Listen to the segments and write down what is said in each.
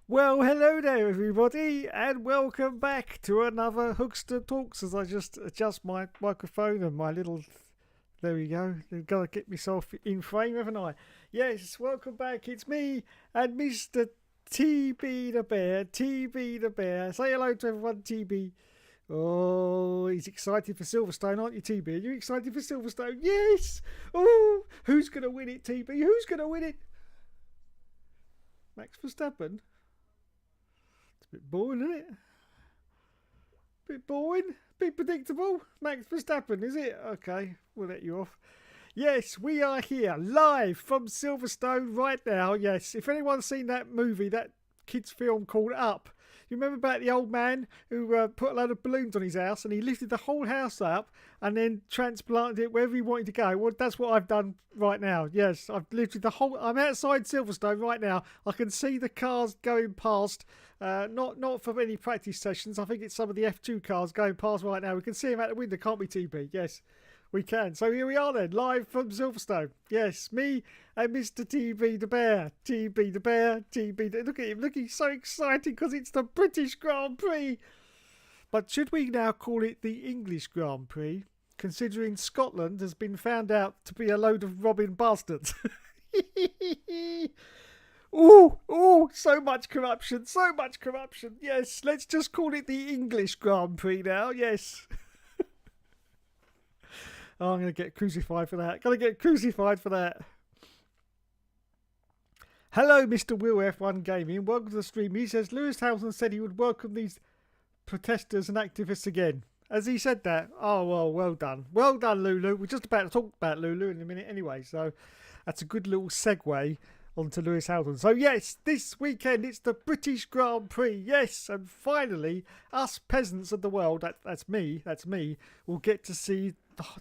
Well, hello there, everybody, and welcome back to another Hookster Talks. As I just adjust my microphone and my little. There we go. I've got to get myself in frame, haven't I? Yes, welcome back. It's me and Mr. TB the Bear. TB the Bear. Say hello to everyone, TB. Oh, he's excited for Silverstone, aren't you, TB? Are you excited for Silverstone? Yes! Oh, who's going to win it, TB? Who's going to win it? Max Verstappen? Bit boring, isn't it? Bit boring, bit predictable. Max Verstappen, is it? Okay, we'll let you off. Yes, we are here live from Silverstone right now. Yes, if anyone's seen that movie, that kids' film called Up, you remember about the old man who put a load of balloons on his house and he lifted the whole house up and then transplanted it wherever he wanted to go? Well, that's what I've done right now. Yes, I've lifted the whole. I'm outside Silverstone right now. I can see the cars going past. Not for any practice sessions. I think it's some of the F2 cars going past right now. We can see them out the window, can't we, TB? Yes, we can. So here we are then, live from Silverstone. Yes, me and Mr. TB the Bear. TB the Bear. Look at him. Look, he's so excited because it's the British Grand Prix. But should we now call it the English Grand Prix, considering Scotland has been found out to be a load of robbing bastards? Oh, so much corruption, so much corruption. Yes, let's just call it the English Grand Prix now, yes. Oh, I'm going to get crucified for that. Going to get crucified for that. Hello, Mr. Will F1 Gaming. Welcome to the stream. He says Lewis Hamilton said he would welcome these protesters and activists again. Has he said that? Oh, well done. Well done, Lulu. We're just about to talk about Lulu in a minute anyway, so that's a good little segue onto Lewis Hamilton. So yes, this weekend it's the British Grand Prix. Yes, and finally, us peasants of the world, that's me, will get to see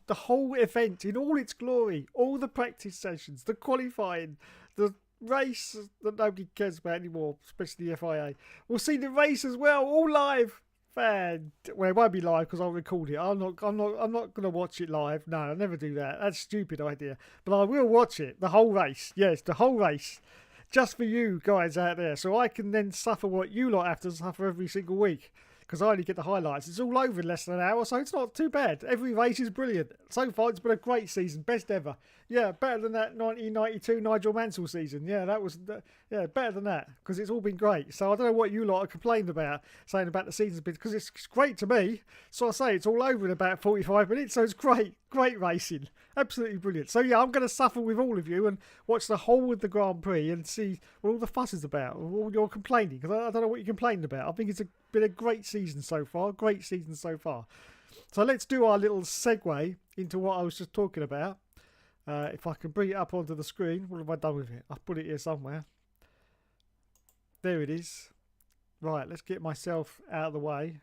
the whole event in all its glory. All the practice sessions, the qualifying, the race that nobody cares about anymore, especially the FIA. We'll see the race as well, all live. Well, it won't be live because I'll record it. I'm not going to watch it live. No, I'll never do that. That's a stupid idea. But I will watch it, the whole race. Yes, the whole race, just for you guys out there, so I can then suffer what you lot have to suffer every single week. Because I only get the highlights. It's all over in less than an hour, so it's not too bad. Every race is brilliant. So far, it's been a great season. Best ever. Yeah, better than that 1992 Nigel Mansell season. Yeah, that was... better than that. Because it's all been great. So I don't know what you lot are complaining about, saying about the season's been... Because it's great to me. So I say it's all over in about 45 minutes, so it's great. Great racing. Absolutely brilliant. So yeah, I'm going to suffer with all of you and watch the whole of the Grand Prix and see what all the fuss is about. All you're complaining. Because I don't know what you're complaining about. I think it's been a great season so far. Great season so far. So let's do our little segue into what I was just talking about. If I can bring it up onto the screen. What have I done with it? I've put it here somewhere. There it is. Right, let's get myself out of the way.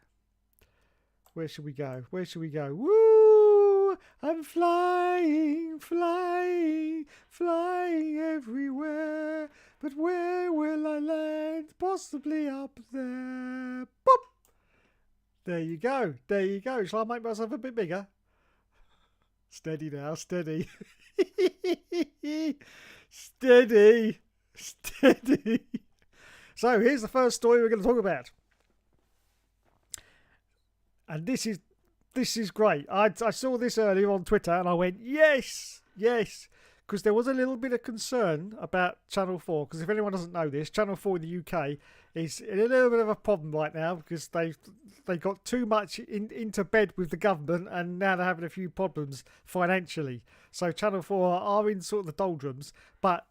Where should we go? Where should we go? Woo! I'm flying, flying, flying everywhere. But where will I land? Possibly up there. Boop! There you go. There you go. Shall I make myself a bit bigger? Steady now. Steady. Steady. Steady. So here's the first story we're going to talk about. And this is great. I saw this earlier on Twitter and I went, yes, because there was a little bit of concern about Channel 4. Because if anyone doesn't know this, Channel 4 in the UK is in a little bit of a problem right now because they got too much into bed with the government, and now they're having a few problems financially. So Channel 4 are in sort of the doldrums. But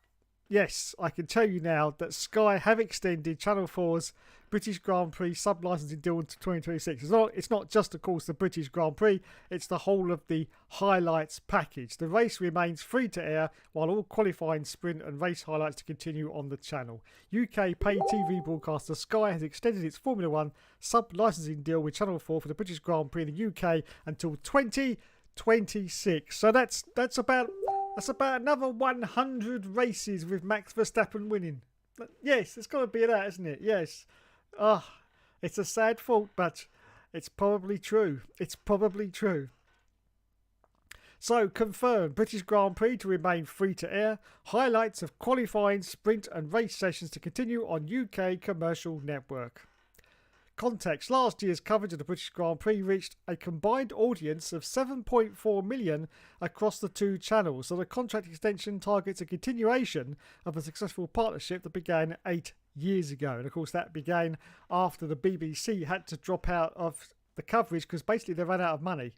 yes, I can tell you now that Sky have extended Channel 4's British Grand Prix sub-licensing deal into 2026. It's not just, of course, the British Grand Prix, it's the whole of the highlights package. The race remains free to air, while all qualifying, sprint and race highlights to continue on the channel. UK pay TV broadcaster Sky has extended its Formula 1 sub-licensing deal with Channel 4 for the British Grand Prix in the UK until 2026. So that's about another 100 races with Max Verstappen winning. Yes, it's got to be that, isn't it? Yes. It's a sad thought, but it's probably true. It's probably true. So, confirmed, British Grand Prix to remain free to air. Highlights of qualifying, sprint and race sessions to continue on UK commercial network. Context: last year's coverage of the British Grand Prix reached a combined audience of 7.4 million across the two channels, so the contract extension targets a continuation of a successful partnership that began 8 years ago. And of course that began after the BBC had to drop out of the coverage because basically they ran out of money,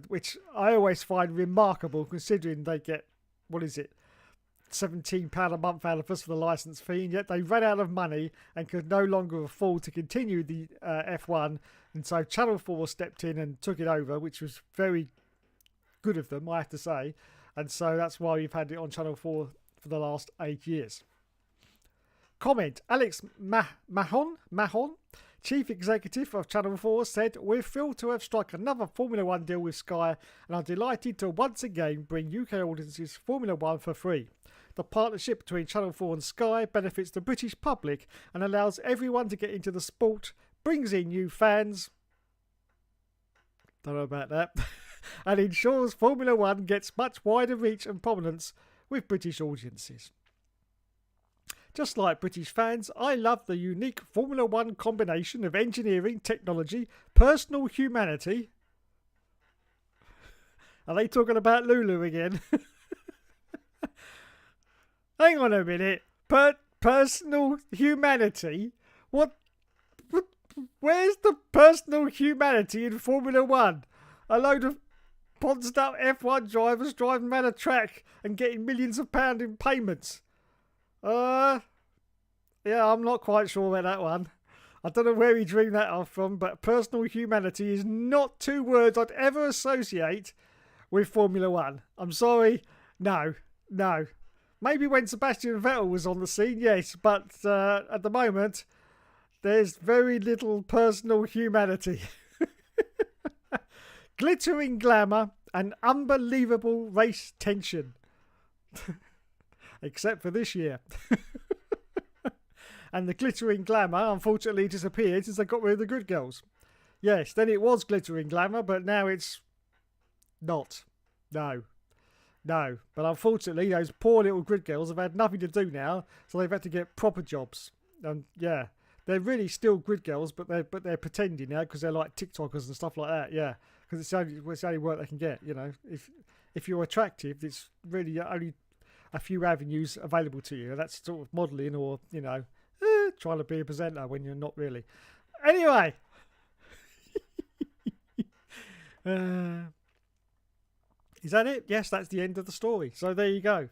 which I always find remarkable considering they get, what is it, £17 a month out of us for the licence fee, and yet they ran out of money and could no longer afford to continue the F1, and so Channel 4 stepped in and took it over, which was very good of them, I have to say, and so that's why we've had it on Channel 4 for the last 8 years. Comment: Alex Mahon, Chief Executive of Channel 4, said, "We're thrilled to have struck another Formula 1 deal with Sky and are delighted to once again bring UK audiences Formula 1 for free. The partnership between Channel 4 and Sky benefits the British public and allows everyone to get into the sport, brings in new fans," don't know about that, "and ensures Formula 1 gets much wider reach and prominence with British audiences. Just like British fans, I love the unique Formula 1 combination of engineering, technology, personal humanity." Are they talking about Lulu again? Hang on a minute. Personal humanity? What? Where's the personal humanity in Formula 1? A load of ponced up F1 drivers driving around a track and getting millions of pounds in payments. Yeah, I'm not quite sure about that one. I don't know where he dreamed that off from, but personal humanity is not two words I'd ever associate with Formula 1. I'm sorry. No. Maybe when Sebastian Vettel was on the scene, yes, but at the moment, there's very little personal humanity. Glittering glamour and unbelievable race tension. Except for this year. And the glittering glamour unfortunately disappeared since they got rid of the good girls. Yes, then it was glittering glamour, but now it's not. No. But unfortunately, those poor little grid girls have had nothing to do now, so they've had to get proper jobs. And yeah, they're really still grid girls, but they're pretending now because they're like TikTokers and stuff like that. Yeah, because it's the only work they can get. You know, if you're attractive, it's really only a few avenues available to you. That's sort of modelling or, you know, trying to be a presenter when you're not really. Anyway. Is that it? Yes, that's the end of the story. So there you go.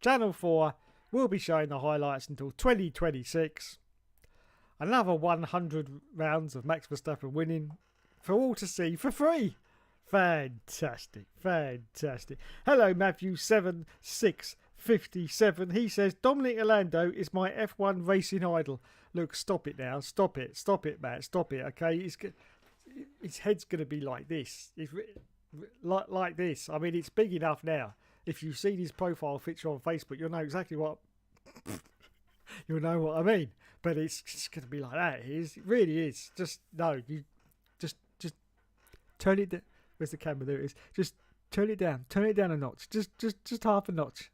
Channel 4 will be showing the highlights until 2026. Another 100 rounds of Max Verstappen winning for all to see for free. Fantastic. Hello, Matthew7657. He says, "Dominic Orlando is my F1 racing idol." Look, stop it now. Stop it, Matt. Stop it, okay? His head's going to be like this. Like this. I mean, it's big enough now. If you see his profile picture on Facebook, you'll know exactly what you'll know what I mean. But it's just going to be like that. It really is. Just no. You just turn it down. Where's the camera? There it is. Just turn it down. Turn it down a notch. Just half a notch.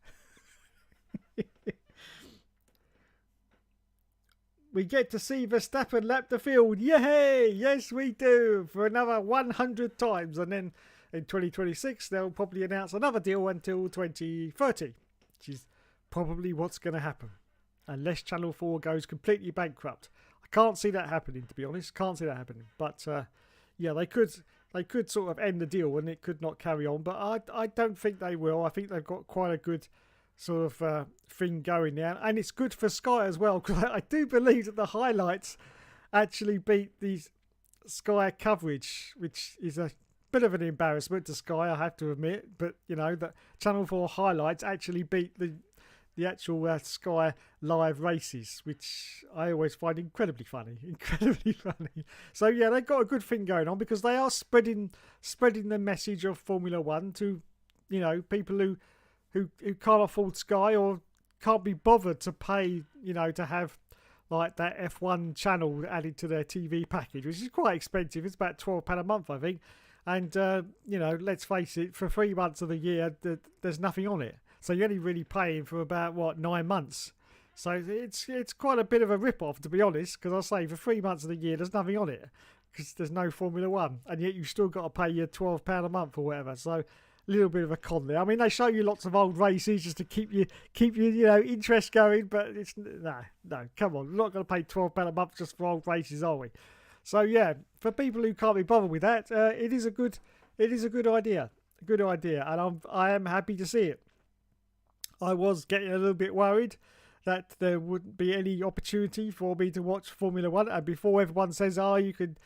We get to see Verstappen lap the field. Yay! Yes, we do. For another 100 times. And then in 2026 they'll probably announce another deal until 2030, which is probably what's going to happen, unless Channel 4 goes completely bankrupt. I can't see that happening, to be honest. Can't see that happening. But yeah, they could sort of end the deal and it could not carry on. But I don't think they will. I think they've got quite a good sort of thing going now, and it's good for Sky as well, because I do believe that the highlights actually beat the Sky coverage, which is a bit of an embarrassment to Sky, I have to admit. But you know that Channel 4 highlights actually beat the actual Sky live races, which I always find incredibly funny. So yeah, they've got a good thing going on, because they are spreading the message of Formula One to, you know, people who can't afford Sky or can't be bothered to pay, you know, to have like that F1 channel added to their TV package, which is quite expensive. It's about £12 a month, I think. And, you know, let's face it, for 3 months of the year, there's nothing on it. So you're only really paying for about, 9 months. So it's quite a bit of a rip-off, to be honest, because I say for 3 months of the year, there's nothing on it, because there's no Formula One. And yet you've still got to pay your £12 a month or whatever. So a little bit of a con there. I mean, they show you lots of old races just to keep you you know, interest going, but it's no, come on, we're not going to pay £12 a month just for old races, are we? So yeah, for people who can't be bothered with that, it is a good idea, and I am happy to see it. I was getting a little bit worried that there wouldn't be any opportunity for me to watch Formula One, and before everyone says, "Oh, you could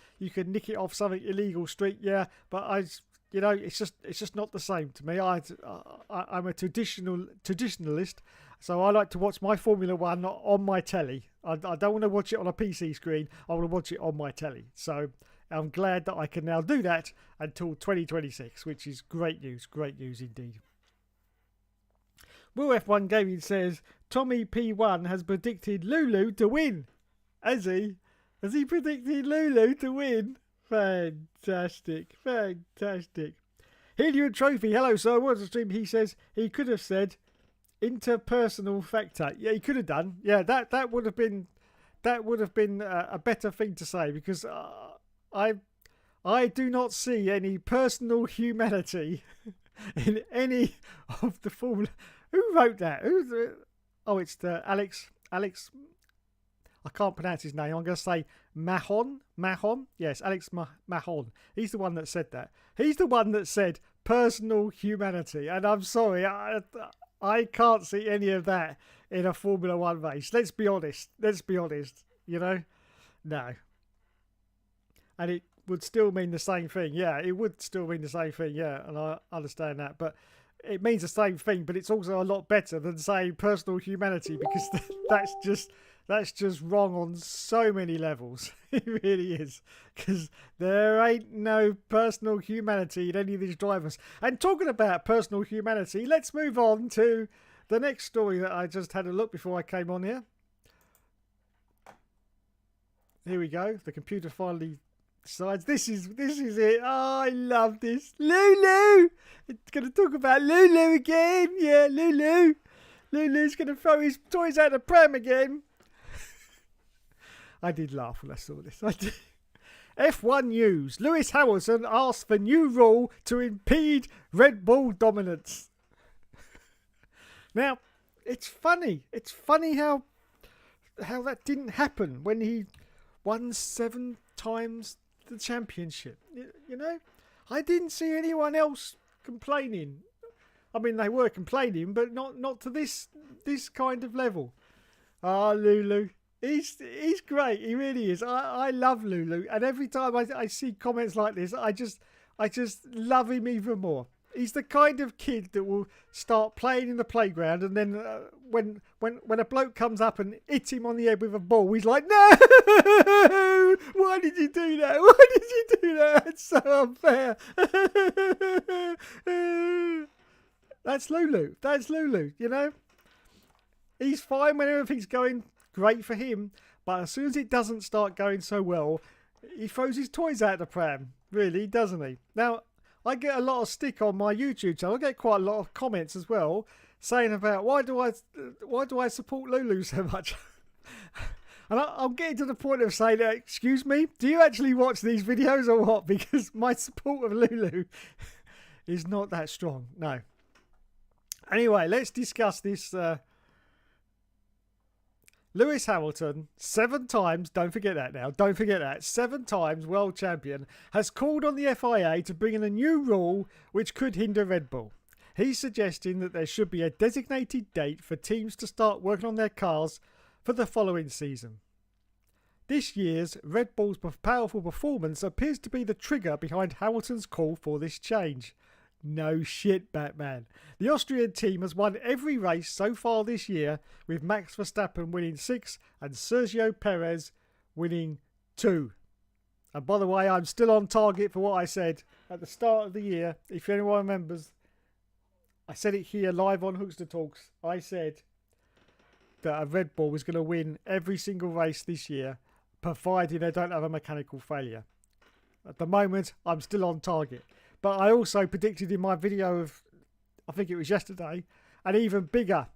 nick it off something illegal street," yeah, but you know, it's just not the same to me. I'm a traditionalist, so I like to watch my Formula One on my telly. I don't want to watch it on a PC screen. I want to watch it on my telly. So I'm glad that I can now do that until 2026, which is great news indeed. Will F1 Gaming says Tommy P1 has predicted Lulu to win. Has he? Has he predicted Lulu to win? Fantastic. Helium Trophy, hello sir, what's the stream? He says he could have said interpersonal factor. Yeah, he could have done. Yeah, that would have been a better thing to say, because I do not see any personal humanity in any of the Formula. Who wrote that? It's the Alex. I can't pronounce his name. I'm going to say Mahon. Yes, Alex Mahon. He's the one that said that. He's the one that said personal humanity. And I'm sorry, I can't see any of that in a Formula One race. Let's be honest. You know? No. And it would still mean the same thing. Yeah, it would still mean the same thing. Yeah, and I understand that. But it means the same thing, but it's also a lot better than saying personal humanity, because that's just wrong on so many levels. It really is, because there ain't no personal humanity in any of these drivers. And talking about personal humanity, let's move on to the next story that I just had a look before I came on here. Here we go. The computer finally decides. This is it. Oh, I love this. Lulu! It's going to talk about Lulu again. Yeah, Lulu. Lulu's going to throw his toys out the pram again. I did laugh when I saw this. I did. F1 news. Lewis Hamilton asks for new rule to impede Red Bull dominance. Now, it's funny. It's funny how that didn't happen when he won 7 times the championship. You know, I didn't see anyone else complaining. I mean, they were complaining, but not to this kind of level. Ah, Lulu. He's great. He really is. I love Lulu, and every time I see comments like this, I just love him even more. He's the kind of kid that will start playing in the playground, and then when a bloke comes up and hits him on the head with a ball, he's like, "No! Why did you do that? Why did you do that? It's so unfair." That's Lulu. You know, he's fine when everything's going great for him, but as soon as it doesn't start going so well, he throws his toys out the pram, really, doesn't he? Now, I get a lot of stick on my YouTube channel. I get quite a lot of comments as well saying about why do I support Lulu so much? And I'm getting to the point of saying, excuse me, do you actually watch these videos or what? Because my support of Lulu is not that strong. No. Anyway, let's discuss this. Lewis Hamilton, 7 times, don't forget that now, don't forget that, 7 times world champion, has called on the FIA to bring in a new rule which could hinder Red Bull. He's suggesting that there should be a designated date for teams to start working on their cars for the following season. This year's Red Bull's powerful performance appears to be the trigger behind Hamilton's call for this change. No shit, Batman. The Austrian team has won every race so far this year, with Max Verstappen winning 6 and Sergio Perez winning 2. And by the way, I'm still on target for what I said at the start of the year. If anyone remembers, I said it here live on Hookster Talks. I said that a Red Bull was going to win every single race this year, provided they don't have a mechanical failure. At the moment, I'm still on target. But I also predicted in my video of, I think it was yesterday, an even bigger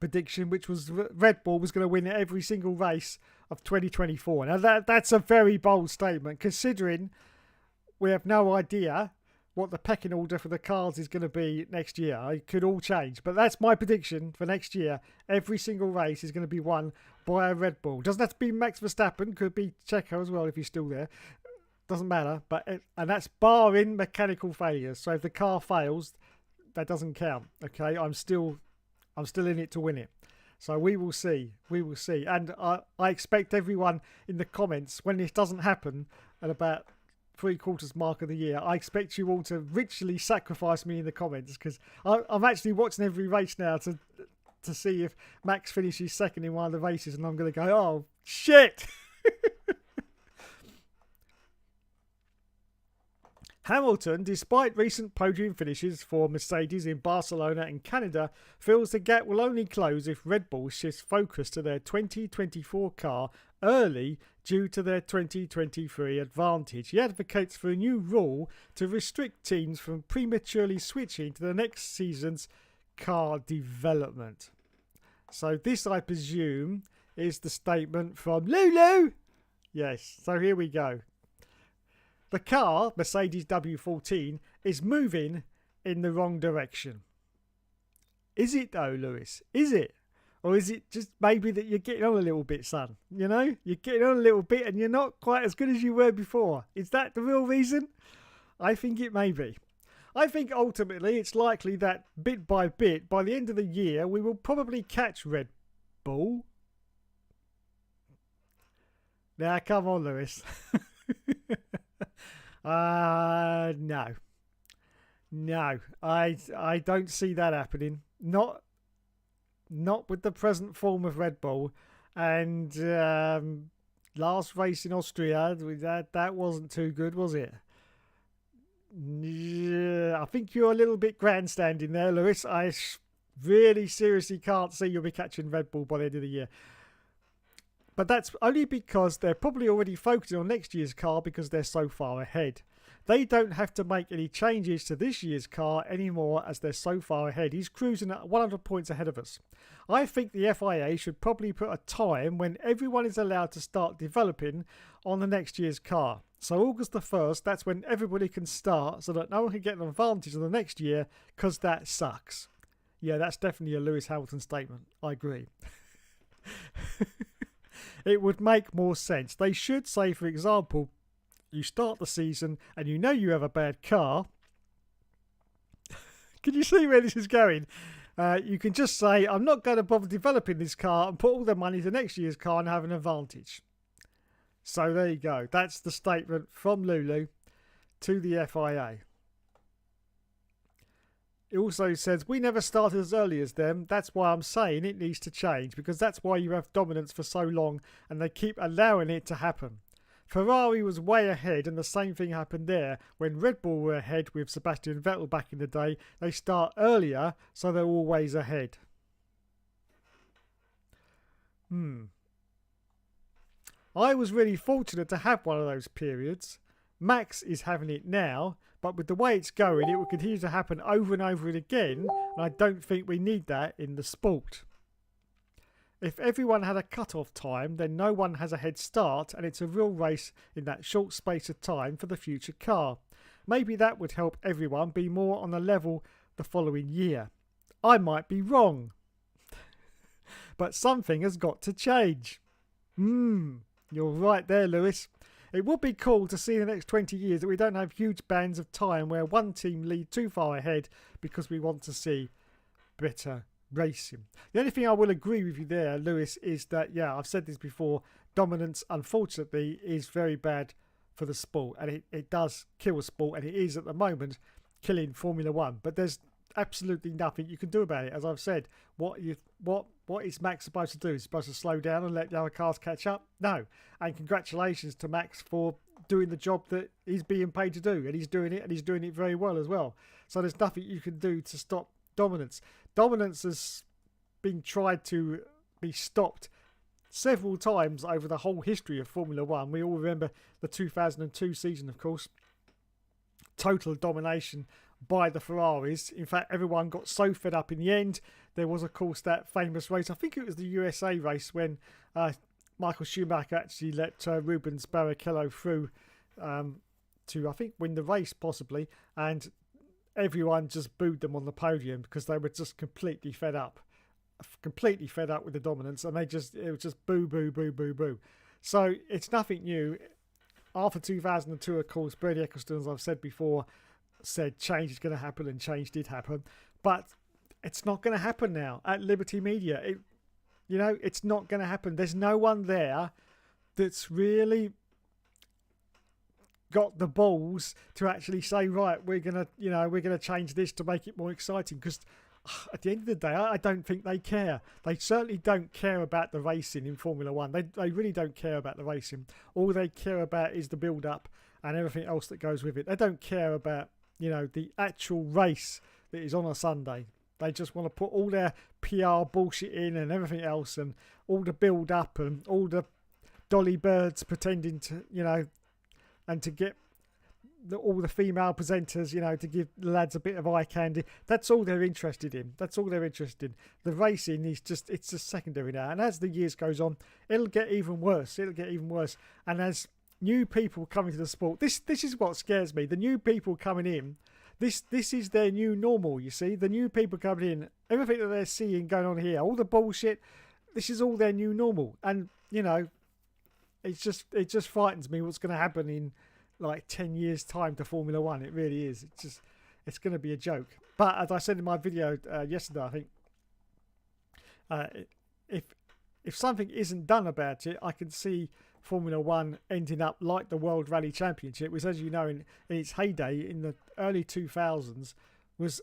prediction, which was Red Bull was going to win every single race of 2024. Now that's a very bold statement, considering we have no idea what the pecking order for the cars is going to be next year. It could all change, but that's my prediction for next year. Every single race is going to be won by a Red Bull. Doesn't have to be Max Verstappen, could be Checo as well if he's still there. Doesn't matter, and that's barring mechanical failures. So if the car fails, that doesn't count. Okay, I'm still in it to win it. So we will see, and I expect everyone in the comments, when this doesn't happen at about 3/4 mark of the year, I expect you all to ritually sacrifice me in the comments, because I'm actually watching every race now to see if Max finishes second in one of the races, and I'm going to go, oh shit. Hamilton, despite recent podium finishes for Mercedes in Barcelona and Canada, feels the gap will only close if Red Bull shifts focus to their 2024 car early due to their 2023 advantage. He advocates for a new rule to restrict teams from prematurely switching to the next season's car development. So this, I presume, is the statement from Lulu. Yes, so here we go. The car, Mercedes W14, is moving in the wrong direction. Is it though, Lewis? Is it? Or is it just maybe that you're getting on a little bit, son? You know? You're getting on a little bit and you're not quite as good as you were before. Is that the real reason? I think it may be. I think ultimately it's likely that bit by bit, by the end of the year, we will probably catch Red Bull. Now, come on, Lewis. No, I don't see that happening. Not with the present form of Red Bull. And last race in Austria, that wasn't too good, was it? I think you're a little bit grandstanding there, Lewis. I really seriously can't see you'll be catching Red Bull by the end of the year. But that's only because they're probably already focusing on next year's car because they're so far ahead. They don't have to make any changes to this year's car anymore as they're so far ahead. He's cruising at 100 points ahead of us. I think the FIA should probably put a time when everyone is allowed to start developing on the next year's car. So August the 1st, that's when everybody can start so that no one can get an advantage on the next year, because that sucks. Yeah, that's definitely a Lewis Hamilton statement. I agree. It would make more sense. They should say, for example, you start the season and you know you have a bad car. Can you see where this is going? You can just say, I'm not going to bother developing this car and put all the money to next year's car and have an advantage. So there you go. That's the statement from Lulu to the FIA. It also says, we never started as early as them. That's why I'm saying it needs to change, because that's why you have dominance for so long and they keep allowing it to happen. Ferrari was way ahead, and the same thing happened there. When Red Bull were ahead with Sebastian Vettel back in the day, they start earlier, so they're always ahead. I was really fortunate to have one of those periods. Max is having it now, but with the way it's going, it will continue to happen over and over again, and I don't think we need that in the sport. If everyone had a cut-off time, then no one has a head start, and it's a real race in that short space of time for the future car. Maybe that would help everyone be more on a level the following year. I might be wrong. But something has got to change. You're right there, Lewis. It would be cool to see in the next 20 years that we don't have huge bands of time where one team lead too far ahead because we want to see better racing. The only thing I will agree with you there, Lewis, is that, yeah, I've said this before, dominance, unfortunately, is very bad for the sport, and it does kill sport, and it is at the moment killing Formula One. But there's absolutely nothing you can do about it. As I've said, what is Max supposed to do? He's supposed to slow down and let the other cars catch up? No. And congratulations to Max for doing the job that he's being paid to do, and he's doing it, and he's doing it very well as well. So there's nothing you can do to stop dominance. Dominance has been tried to be stopped several times over the whole history of Formula One. We all remember the 2002 season, of course. Total domination by the Ferraris. In fact, everyone got so fed up in the end. There was, of course, that famous race. I think it was the USA race when Michael Schumacher actually let Rubens Barrichello through to, I think, win the race possibly. And everyone just booed them on the podium because they were just completely fed up with the dominance, and it was just boo, boo, boo, boo, boo. So it's nothing new. After 2002, of course, Bernie Ecclestone, as I've said before, said change is going to happen, and change did happen. But it's not going to happen now at Liberty Media. It's not going to happen. There's no one there that's really got the balls to actually say, right, we're gonna change this to make it more exciting. Because at the end of the day, I don't think they care. They certainly don't care about the racing in Formula One. They really don't care about the racing. All they care about is the build-up and everything else that goes with it. They don't care about, the actual race that is on a Sunday. They just want to put all their PR bullshit in and everything else, and all the build-up and all the dolly birds pretending to, and to get all the female presenters, to give the lads a bit of eye candy. That's all they're interested in. The racing is just secondary now. And as the years goes on, it'll get even worse. And as new people come into the sport, this is what scares me. The new people coming in, this is their new normal, you see. The new people coming in, everything that they're seeing going on here, all the bullshit, this is all their new normal. And, it just frightens me what's going to happen in like 10 years time to Formula One. It really is. It's going to be a joke. But as I said in my video yesterday, I think if something isn't done about it, I can see Formula One ending up like the World Rally Championship, which, as you know, in its heyday in the early 2000s was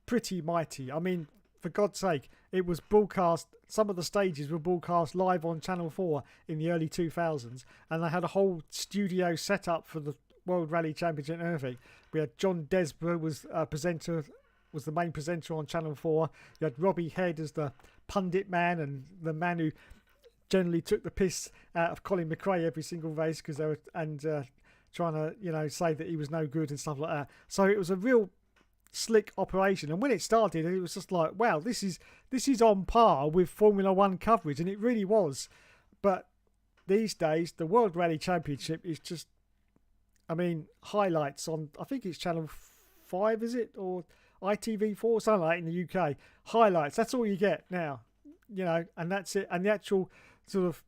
pretty mighty. I mean, for God's sake, it was broadcast. Some of the stages were broadcast live on Channel 4 in the early 2000s, and they had a whole studio set up for the World Rally Championship and everything. We had John Desborough was the main presenter on Channel 4. You had Robbie Head as the pundit man, and the man who generally took the piss out of Colin McRae every single race because they were trying to say that he was no good and stuff like that. So it was a real slick operation, and when it started, it was just like, wow, this is on par with Formula One coverage, and it really was. But these days, the World Rally Championship is just, highlights on, I think it's Channel 5, is it, or ITV4, something like that in the UK. Highlights, that's all you get now, and that's it. And the actual sort of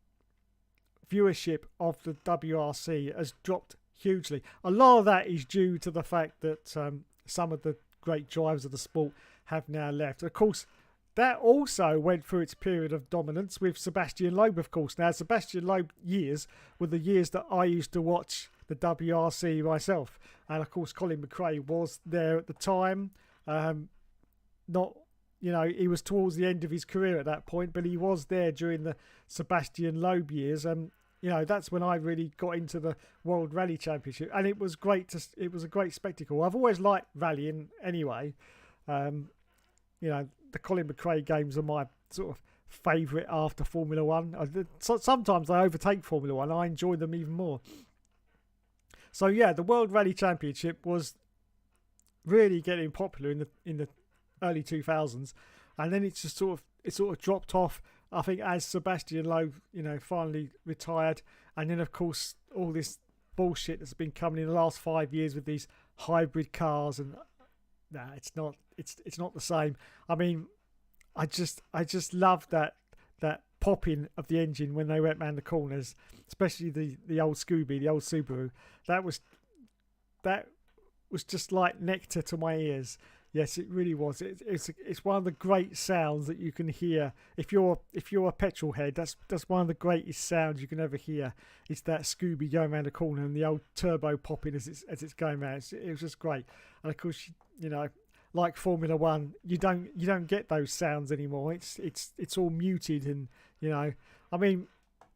viewership of the WRC has dropped hugely. A lot of that is due to the fact that some of the great drivers of the sport have now left. Of course, that also went through its period of dominance with Sebastian Loeb, of course. Now, Sebastian Loeb years were the years that I used to watch the WRC myself. And, of course, Colin McRae was there at the time. He was towards the end of his career at that point, but he was there during the Sebastian Loeb years. That's when I really got into the World Rally Championship, and it was great. It was a great spectacle. I've always liked rallying anyway. The Colin McRae games are my sort of favourite after Formula One. Sometimes I overtake Formula One. I enjoy them even more. So yeah, the World Rally Championship was really getting popular in the early 2000s, and then it sort of dropped off. I think as Sebastian Loeb, finally retired, and then of course all this bullshit that's been coming in the last 5 years with these hybrid cars, and nah, it's not. It's not the same. I mean, I just love that popping of the engine when they went round the corners, especially the old Scooby, the old Subaru. That was just like nectar to my ears. Yes, it really was. It's one of the great sounds that you can hear if you're a petrol head. That's one of the greatest sounds you can ever hear. It's that Scooby going around the corner and the old turbo popping as it's going round. It was just great. And of course, you know, like Formula One, you don't get those sounds anymore. It's all muted, and you know, I mean,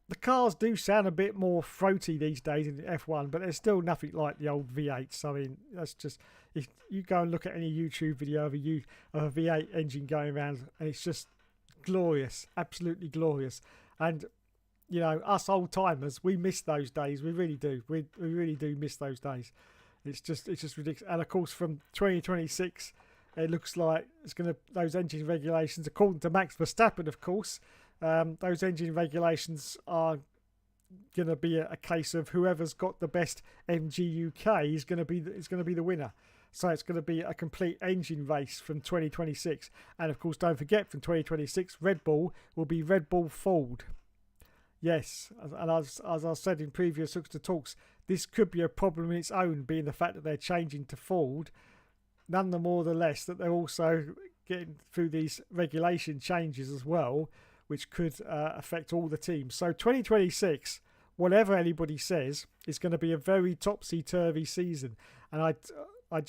the cars do sound a bit more throaty these days in F1, but there's still nothing like the old V8s. I mean, that's just, if you go and look at any YouTube video of a V8 engine going around, and it's just glorious, absolutely glorious. And you know, us old timers, we miss those days. We really do. We really do miss those days. It's just ridiculous. And of course, from 2026, it looks like those engine regulations, according to Max Verstappen, of course. Those engine regulations are going to be a case of whoever's got the best MG UK is going to be the winner. So it's going to be a complete engine race from 2026. And of course, don't forget, from 2026, Red Bull will be Red Bull Ford. Yes, and as I said in previous Hookster talks, this could be a problem in its own, being the fact that they're changing to Ford. None the more the less that they're also getting through these regulation changes as well, which could affect all the teams. So 2026, whatever anybody says, is going to be a very topsy-turvy season. And I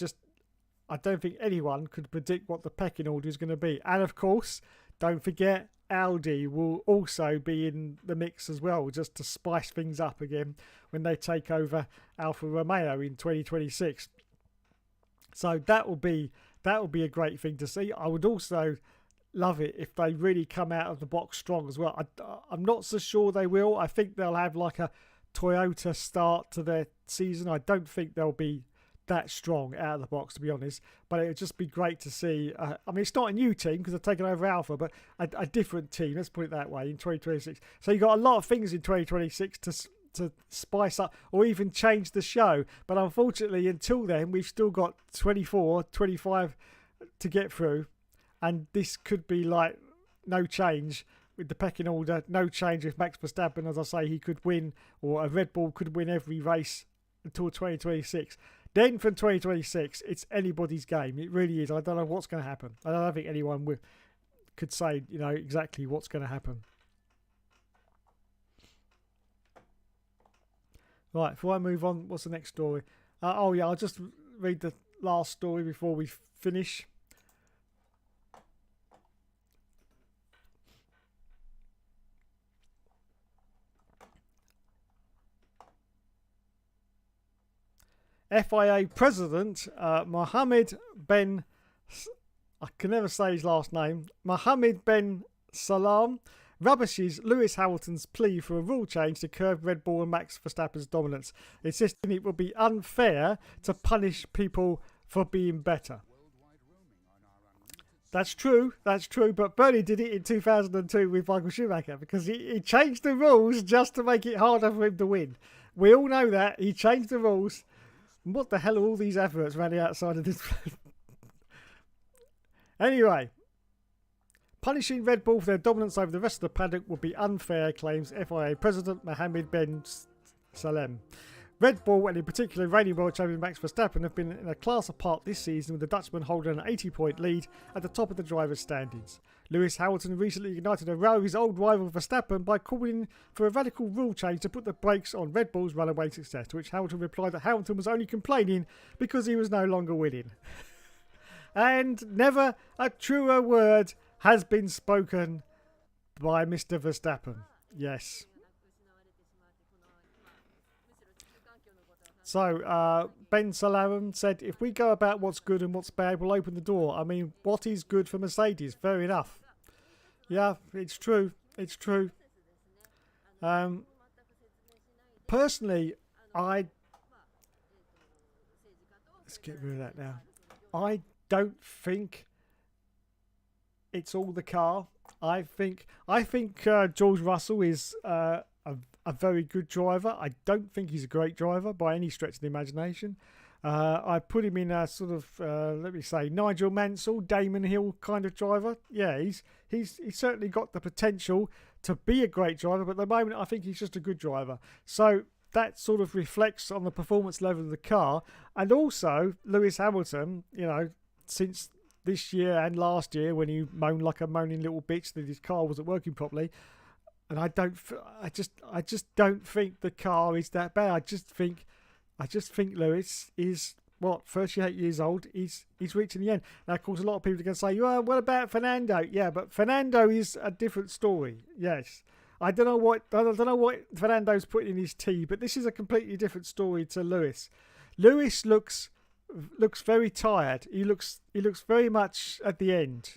don't think anyone could predict what the pecking order is going to be. And of course, don't forget, Audi will also be in the mix as well, just to spice things up again when they take over Alfa Romeo in 2026. So that will be a great thing to see. I would also love it if they really come out of the box strong as well. I'm not so sure they will. I think they'll have like a Toyota start to their season. I don't think they'll be that strong out of the box, to be honest, but it would just be great to see. I mean, it's not a new team because they've taken over Alpha, but a different team, let's put it that way, in 2026. So you've got a lot of things in 2026 to spice up or even change the show, but unfortunately until then we've still got 24, 25 to get through, and this could be like no change with the pecking order, no change with Max Verstappen. As I say, he could win, or a Red Bull could win every race until 2026. Then from 2026, it's anybody's game. It really is. I don't know what's going to happen. I don't think anyone could say, you know, exactly what's going to happen. Right, before I move on, what's the next story? Oh yeah, I'll just read the last story before we finish. FIA President Mohammed Ben, I can never say his last name, Mohammed Ben Salam, rubbishes Lewis Hamilton's plea for a rule change to curb Red Bull and Max Verstappen's dominance, insisting it would be unfair to punish people for being better. That's true, but Bernie did it in 2002 with Michael Schumacher because he changed the rules just to make it harder for him to win. We all know that. He changed the rules. What the hell are all these adverts running outside of this? Anyway, punishing Red Bull for their dominance over the rest of the paddock would be unfair, claims FIA President Mohammed Ben Salem. Red Bull, and in particular reigning world champion Max Verstappen, have been in a class apart this season, with the Dutchman holding an 80-point lead at the top of the drivers' standings. Lewis Hamilton recently ignited a row with his old rival Verstappen by calling for a radical rule change to put the brakes on Red Bull's runaway success, to which Hamilton replied that Hamilton was only complaining because he was no longer winning. And never a truer word has been spoken by Mr. Verstappen. Yes. So, Ben Salam said, if we go about what's good and what's bad, we'll open the door. I mean, what is good for Mercedes? Fair enough. Yeah, it's true. It's true. Personally, let's get rid of that now. I don't think it's all the car. I think George Russell is a very good driver. I don't think he's a great driver by any stretch of the imagination. I put him in a sort of, let me say, Nigel Mansell, Damon Hill kind of driver. Yeah, he's certainly got the potential to be a great driver, but at the moment I think he's just a good driver. So that sort of reflects on the performance level of the car. And also, Lewis Hamilton, since this year and last year when he moaned like a moaning little bitch that his car wasn't working properly, and I just don't think the car is that bad. I just think Lewis is 38 years old. He's reaching the end. Now, of course, a lot of people are going to say, "Well, what about Fernando?" Yeah, but Fernando is a different story. Yes, I don't know what Fernando's putting in his tea, but this is a completely different story to Lewis. Lewis looks very tired. He looks very much at the end.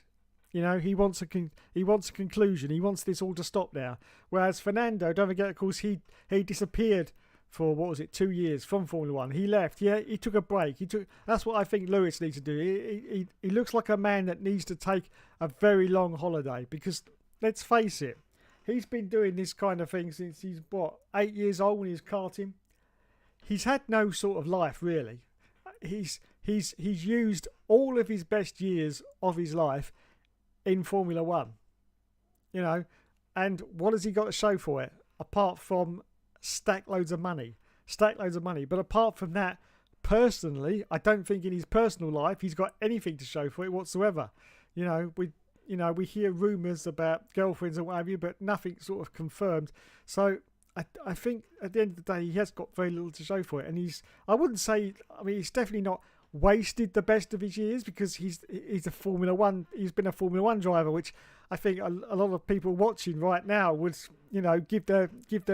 He wants a conclusion. He wants this all to stop now. Whereas Fernando, don't forget, of course, he disappeared for 2 years from Formula One. He left. Yeah, he took a break. That's what I think Lewis needs to do. He looks like a man that needs to take a very long holiday, because let's face it, he's been doing this kind of thing since he's 8 years old when he was karting. He's had no sort of life really. He's used all of his best years of his life in Formula One, and what has he got to show for it apart from stack loads of money? But apart from that, personally, I don't think in his personal life he's got anything to show for it whatsoever. We hear rumours about girlfriends and what have you, but nothing sort of confirmed. So I think at the end of the day, he has got very little to show for it. And he's definitely not wasted the best of his years, because he's a Formula One. He's been a Formula One driver, which I think a lot of people watching right now would, give their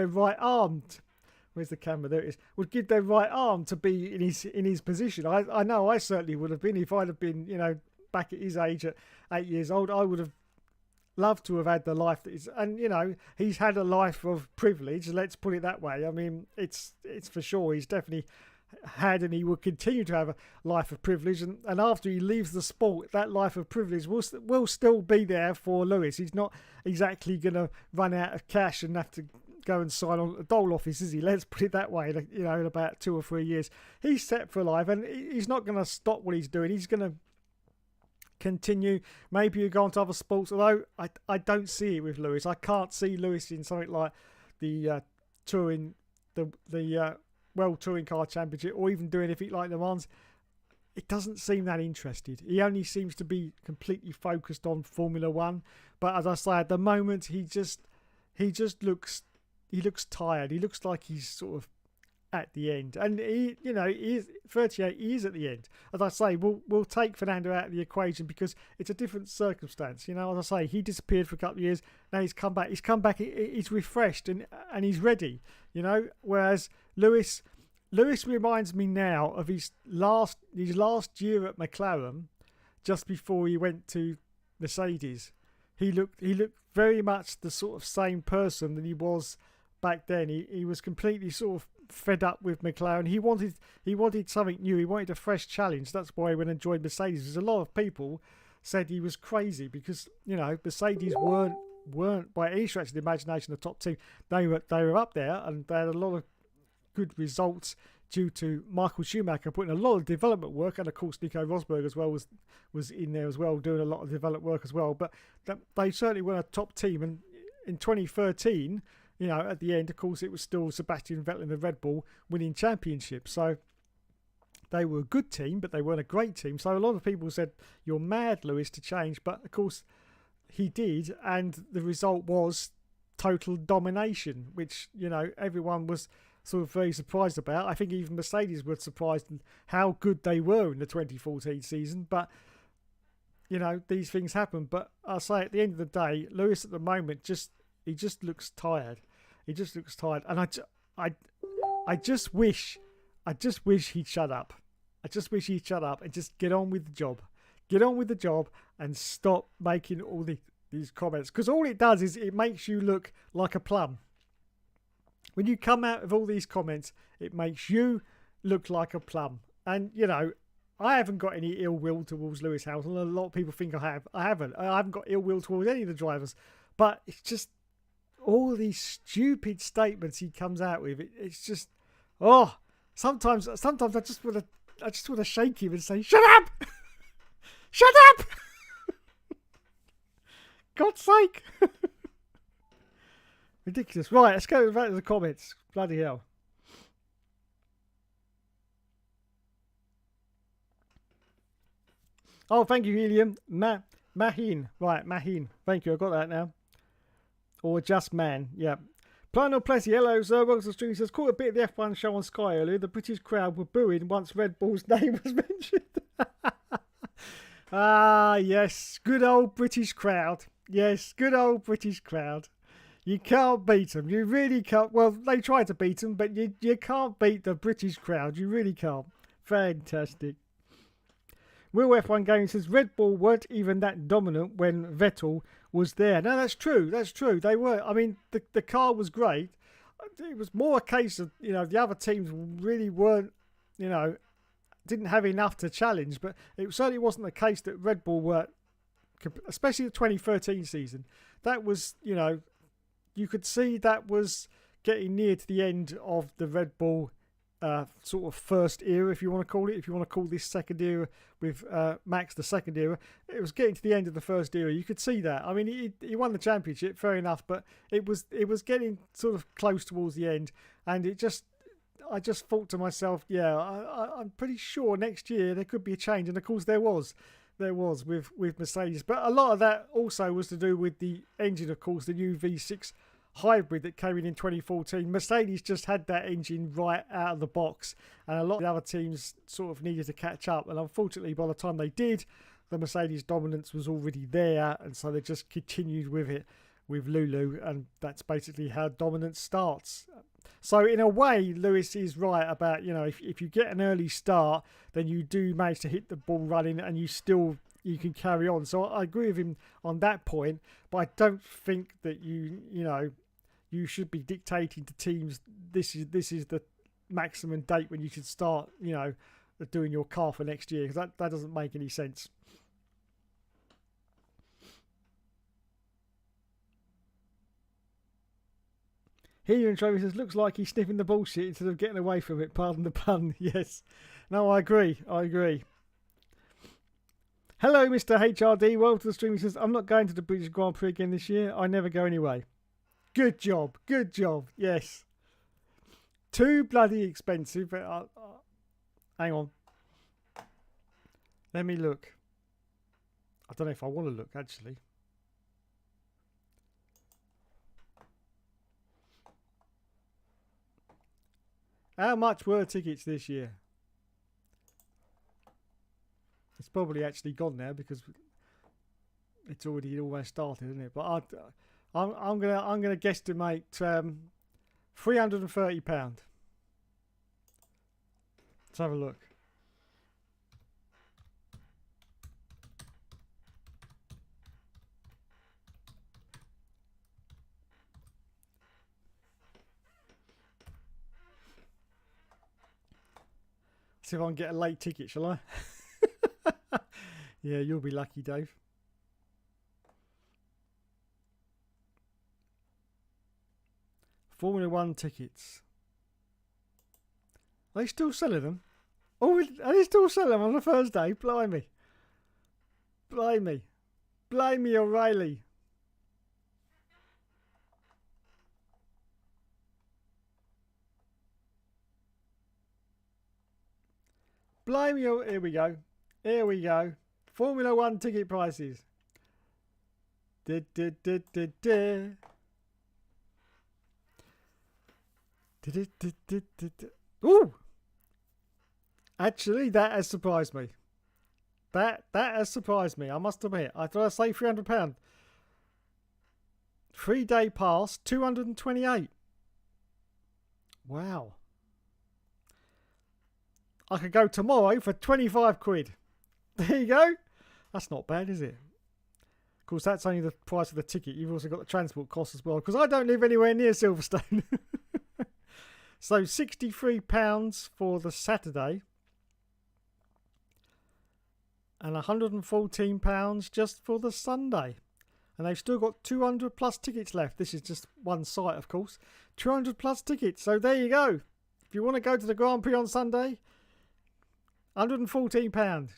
right arm. Where's the camera? There it is. Would give their right arm to be in his position. I know I certainly would have been if I'd have been, back at his age at 8 years old. I would have loved to have had the life that is, and he's had a life of privilege. Let's put it that way. I mean, it's for sure. He's definitely had, and he will continue to have a life of privilege, and after he leaves the sport, that life of privilege will still be there for Lewis. He's not exactly going to run out of cash and have to go and sign on at the dole office, is he? Let's put it that way. In about 2 or 3 years, he's set for life, and he's not going to stop what he's doing. He's going to continue. Maybe you go on to other sports, although I don't see it with Lewis. I can't see Lewis in something like the touring, the World Touring Car Championship, or even doing anything like the ones. It doesn't seem that interested. He only seems to be completely focused on Formula One. But as I say, at the moment, he just looks tired. He looks like he's sort of at the end, and he is 38. He is at the end. As I say, we'll take Fernando out of the equation because it's a different circumstance. As I say, he disappeared for a couple of years. Now he's come back. He's refreshed and he's ready. Whereas Lewis reminds me now of his last year at McLaren, just before he went to Mercedes. He looked very much the sort of same person that he was back then. He was completely sort of fed up with McLaren. He wanted something new. He wanted a fresh challenge. That's why he went and joined Mercedes. Because a lot of people said he was crazy because Mercedes weren't by any stretch of the imagination the top team. They were up there, and they had a lot of good results due to Michael Schumacher putting a lot of development work, and of course Nico Rosberg as well was in there as well, doing a lot of development work as well. But they certainly were a top team. And in 2013, at the end, of course, it was still Sebastian Vettel in the Red Bull winning championships. So they were a good team, but they weren't a great team. So a lot of people said, "You're mad, Lewis, to change." But of course, he did, and the result was total domination, which everyone was sort of very surprised about. I think even Mercedes were surprised in how good they were in the 2014 season. But these things happen. But I'll say at the end of the day, Lewis at the moment he just looks tired. He just looks tired, and I just wish he'd shut up. I just wish he'd shut up and just get on with the job. Get on with the job and stop making all these comments, because all it does is it makes you look like a plum. When you come out with all these comments, it makes you look like a plum. And I haven't got any ill will towards Lewis Hamilton. A lot of people think I have. I haven't. I haven't got ill will towards any of the drivers. But it's just all these stupid statements he comes out with. It's just, sometimes I just want to I just want to shake him and say, "Shut up! Shut up! God's sake!" Ridiculous. Right, let's go back to the comments. Bloody hell. Oh, thank you, Helium. Mahin. Right, Mahin. Thank you. I got that now. Or just man. Yeah. Plano Plessy. Hello, sir. Welcome to the stream. Says, caught a bit of the F1 show on Sky earlier. The British crowd were booing once Red Bull's name was mentioned. Ah, yes. Good old British crowd. Yes, good old British crowd. You can't beat them. You really can't. Well, they tried to beat them, but you can't beat the British crowd. You really can't. Fantastic. Will F1 Gaming says Red Bull weren't even that dominant when Vettel was there. No, that's true. That's true. They were. I mean, the car was great. It was more a case of, the other teams really weren't, didn't have enough to challenge. But it certainly wasn't the case that Red Bull were, especially the 2013 season. That was, you could see that was getting near to the end of the Red Bull sort of first era, if you want to call it. If you want to call this second era with Max the second era, it was getting to the end of the first era. You could see that. I mean, he won the championship, fair enough, but it was getting sort of close towards the end, and I just thought to myself, yeah, I'm pretty sure next year there could be a change, and of course there was with Mercedes, but a lot of that also was to do with the engine, of course, the new V6 hybrid that came in 2014. Mercedes just had that engine right out of the box, and a lot of the other teams sort of needed to catch up, and unfortunately by the time they did, the Mercedes dominance was already there, and so they just continued with it with Lulu, and that's basically how dominance starts. So in a way, Lewis is right about, if you get an early start, then you do manage to hit the ball running, and you can carry on. So I agree with him on that point, but I don't think that you should be dictating to teams this is the maximum date when you should start, doing your car for next year, because that doesn't make any sense. Here in Travis says, looks like he's sniffing the bullshit instead of getting away from it. Pardon the pun. Yes. No, I agree. Hello, Mr. HRD. Welcome to the stream. He says, I'm not going to the British Grand Prix again this year. I never go anyway. Good job. Yes. Too bloody expensive. But hang on. Let me look. I don't know if I want to look, actually. How much were tickets this year? It's probably actually gone now because it's already almost started, isn't it? But I'm gonna guesstimate £330. Let's have a look. See if I can get a late ticket, shall I? Yeah, you'll be lucky, Dave. Formula 1 tickets. Are they still selling them? Oh, are they still selling them on the first day? Blimey. Blimey, O'Reilly. Blimey, here we go. Formula 1 ticket prices. Ooh! Actually, that has surprised me. That has surprised me, I must admit. I thought I'd say £300. 3-day pass, 228. Wow. I could go tomorrow for 25 quid. There you go. That's not bad, is it? Of course, that's only the price of the ticket. You've also got the transport costs as well, because I don't live anywhere near Silverstone. So £63 for the Saturday. And £114 just for the Sunday. And they've still got 200 plus tickets left. This is just one site, of course. 200 plus tickets. So there you go. If you want to go to the Grand Prix on Sunday, £114.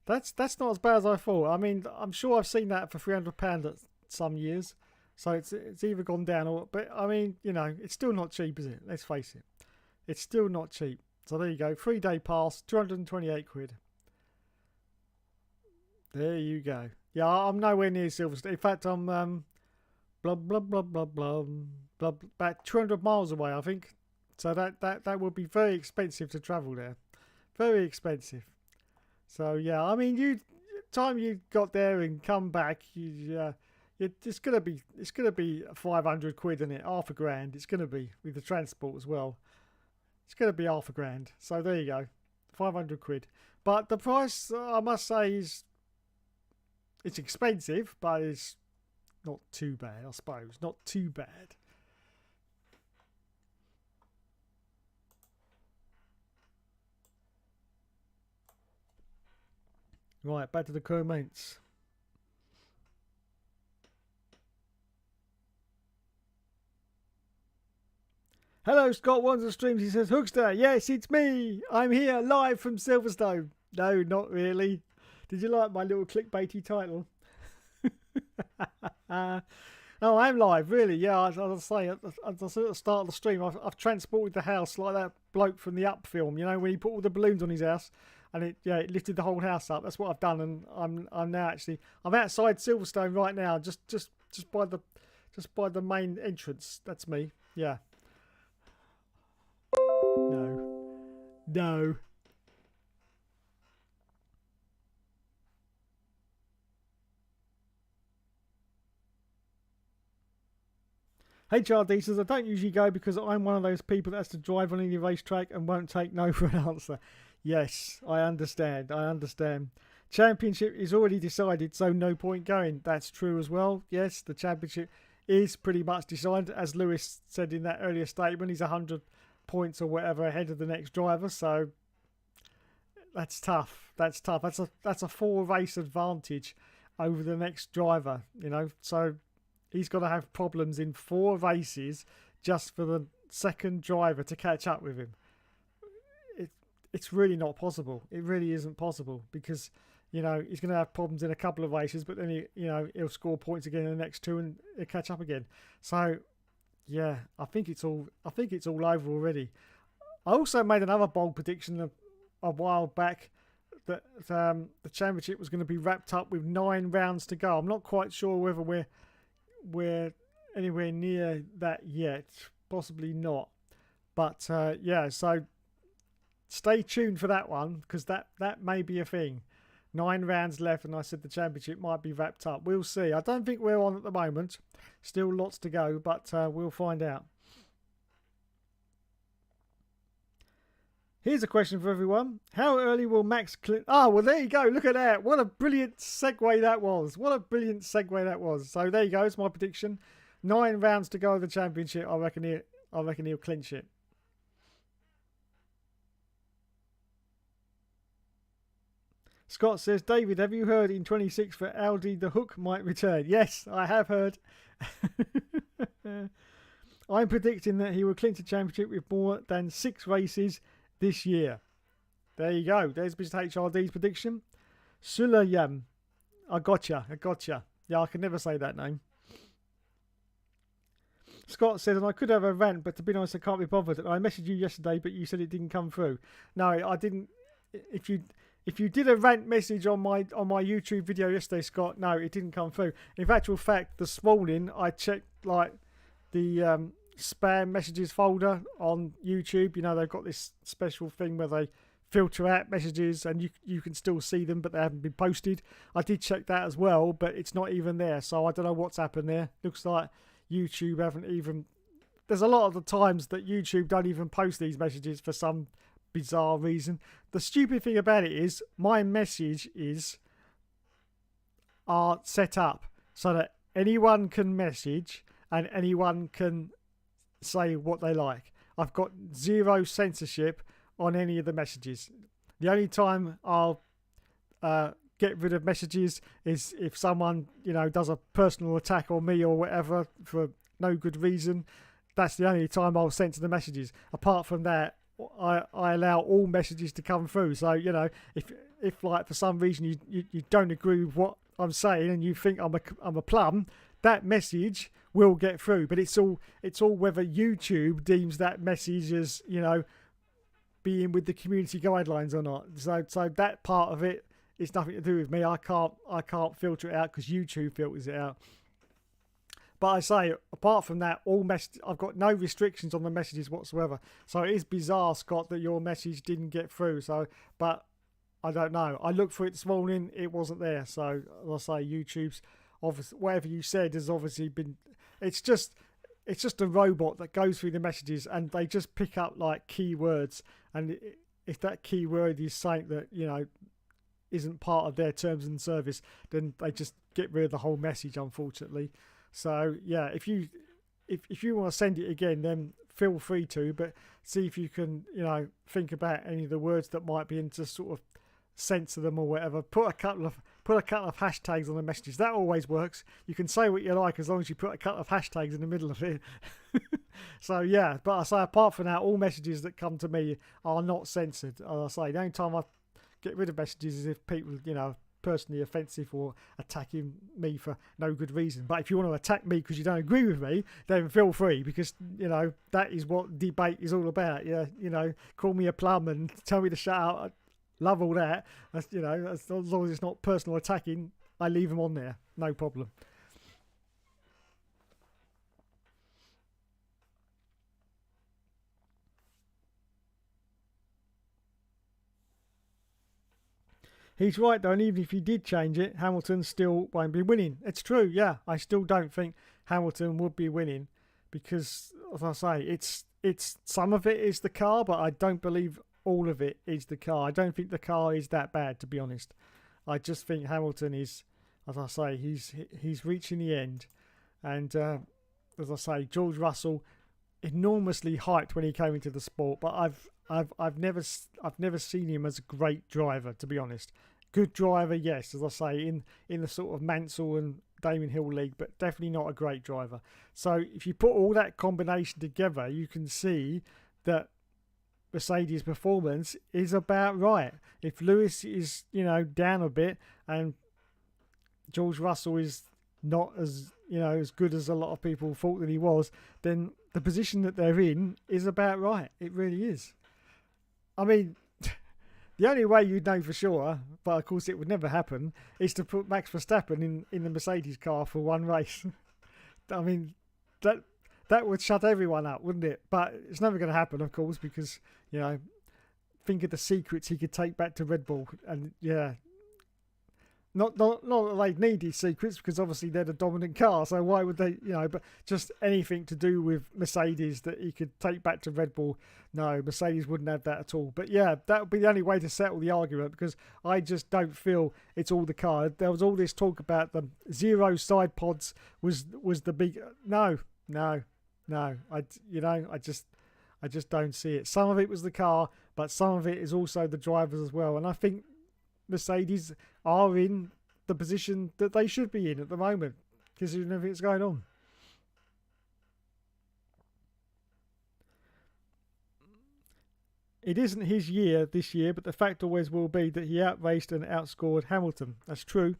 That's not as bad as I thought. I mean, I'm sure I've seen that for £300 at some years, so it's either gone down or. But I mean, you know, it's still not cheap, is it? Let's face it, it's still not cheap. So there you go, 3-day pass, £228. There you go. Yeah, I'm nowhere near Silverstone. In fact, I'm blah blah blah blah blah blah about 200 miles away, I think. So that would be very expensive to travel there. Very expensive. So yeah, I mean, time you got there and come back, it's gonna be 500 quid, isn't it? Half a grand. It's gonna be with the transport as well. It's gonna be half a grand. So there you go, 500 quid. But the price, I must say, it's expensive, but it's not too bad, I suppose. Not too bad. Right, back to the comments. Hello, Scott Wanzer Streams. He says, Hookster, yes, it's me. I'm here live from Silverstone. No, not really. Did you like my little clickbaity title? No, I am live, really. Yeah, as I say, at the start of the stream, I've transported the house like that bloke from the Up film. You know, when he put all the balloons on his house, and it lifted the whole house up. That's what I've done, and I'm now I'm outside Silverstone right now, just by the main entrance. That's me. Yeah. No. HRD says, I don't usually go because I'm one of those people that has to drive on any racetrack and won't take no for an answer. Yes, I understand. Championship is already decided, so no point going. That's true as well. Yes, the championship is pretty much decided. As Lewis said in that earlier statement, he's 100 points or whatever ahead of the next driver, so that's tough. That's a 4-race advantage over the next driver, you know, so he's got to have problems in 4 races just for the second driver to catch up with him. It's really not possible. It really isn't possible because, you know, he's going to have problems in a couple of races, but then he'll score points again in the next 2 and he'll catch up again. So, yeah, I think it's all over already. I also made another bold prediction a while back that the championship was going to be wrapped up with 9 rounds to go. I'm not quite sure whether we're anywhere near that yet. Possibly not. But yeah, so stay tuned for that one because that may be a thing. 9 rounds left, and I said the championship might be wrapped up. We'll see. I don't think we're on at the moment. Still lots to go, but we'll find out. Here's a question for everyone. How early will Max well, there you go. Look at that. What a brilliant segue that was. So there you go. It's my prediction. 9 rounds to go of the championship. I reckon he'll clinch it. Scott says, David, have you heard in 26 that Audi the Hook might return? Yes, I have heard. I'm predicting that he will clinch the championship with more than 6 races this year. There you go. There's Mr. HRD's prediction. Sulayam. I gotcha. Yeah, I can never say that name. Scott said, and I could have a rant, but to be honest, I can't be bothered. I messaged you yesterday, but you said it didn't come through. No, I didn't. If you did a rant message on my YouTube video yesterday, Scott, no, it didn't come through. In actual fact, this morning I checked like the spam messages folder on YouTube. You know, they've got this special thing where they filter out messages and you can still see them, but they haven't been posted. I did check that as well, but it's not even there. So I don't know what's happened there. Looks like YouTube haven't even... There's a lot of the times that YouTube don't even post these messages for some bizarre reason. The stupid thing about it is my messages are set up so that anyone can message and anyone can say what they like. I've got 0 censorship on any of the messages. The only time I'll get rid of messages is if someone, you know, does a personal attack on me or whatever for no good reason. That's the only time I'll censor the messages. Apart from that, I allow all messages to come through. So if like for some reason you don't agree with what I'm saying and you think I'm a plum, that message will get through. But it's all whether YouTube deems that message as being with the community guidelines or not. So that part of it is nothing to do with me. I can't filter it out because YouTube filters it out. But I say, apart from that, I've got no restrictions on the messages whatsoever. So it is bizarre, Scott, that your message didn't get through. But I don't know. I looked for it this morning, it wasn't there. So as I say, YouTube's obviously, whatever you said has obviously been. It's just a robot that goes through the messages and they just pick up like keywords. And if that keyword is something that isn't part of their terms and service, then they just get rid of the whole message, unfortunately. So yeah, if you want to send it again, then feel free to, but see if you can think about any of the words that might be into sort of censor them or whatever. Put a couple of hashtags on the messages. That always works. You can say what you like as long as you put a couple of hashtags in the middle of it. So yeah, but I say apart from that, all messages that come to me are not censored. As I say, the only time I get rid of messages is if people personally offensive or attacking me for no good reason. But if you want to attack me because you don't agree with me, then feel free, because that is what debate is all about. Call me a plum and tell me to shut up. I love all that. As long as it's not personal attacking, I leave them on there, no problem. He's right though, and even if he did change it, Hamilton still won't be winning. It's true, yeah. I still don't think Hamilton would be winning because, as I say, it's some of it is the car, but I don't believe all of it is the car. I don't think the car is that bad, to be honest. I just think Hamilton is, as I say, he's reaching the end, and as I say, George Russell enormously hyped when he came into the sport, but I've never seen him as a great driver, to be honest. Good driver, yes, as I say, in the sort of Mansell and Damon Hill league, but definitely not a great driver. So if you put all that combination together, you can see that Mercedes' performance is about right. If Lewis is down a bit and George Russell is not as as good as a lot of people thought that he was, then the position that they're in is about right. It really is. I mean, the only way you'd know for sure, but of course it would never happen, is to put Max Verstappen in the Mercedes car for one race. I mean, that would shut everyone up, wouldn't it? But it's never going to happen, of course, because think of the secrets he could take back to Red Bull, and yeah. Not that they need these secrets, because obviously they're the dominant car, so why would they, but just anything to do with Mercedes that he could take back to Red Bull, no, Mercedes wouldn't have that at all. But yeah, that would be the only way to settle the argument, because I just don't feel it's all the car. There was all this talk about the zero side pods was the big, no, I just don't see it. Some of it was the car, but some of it is also the drivers as well, and I think Mercedes are in the position that they should be in at the moment, considering everything that's going on. It isn't his year this year, but the fact always will be that he outraced and outscored Hamilton. That's true.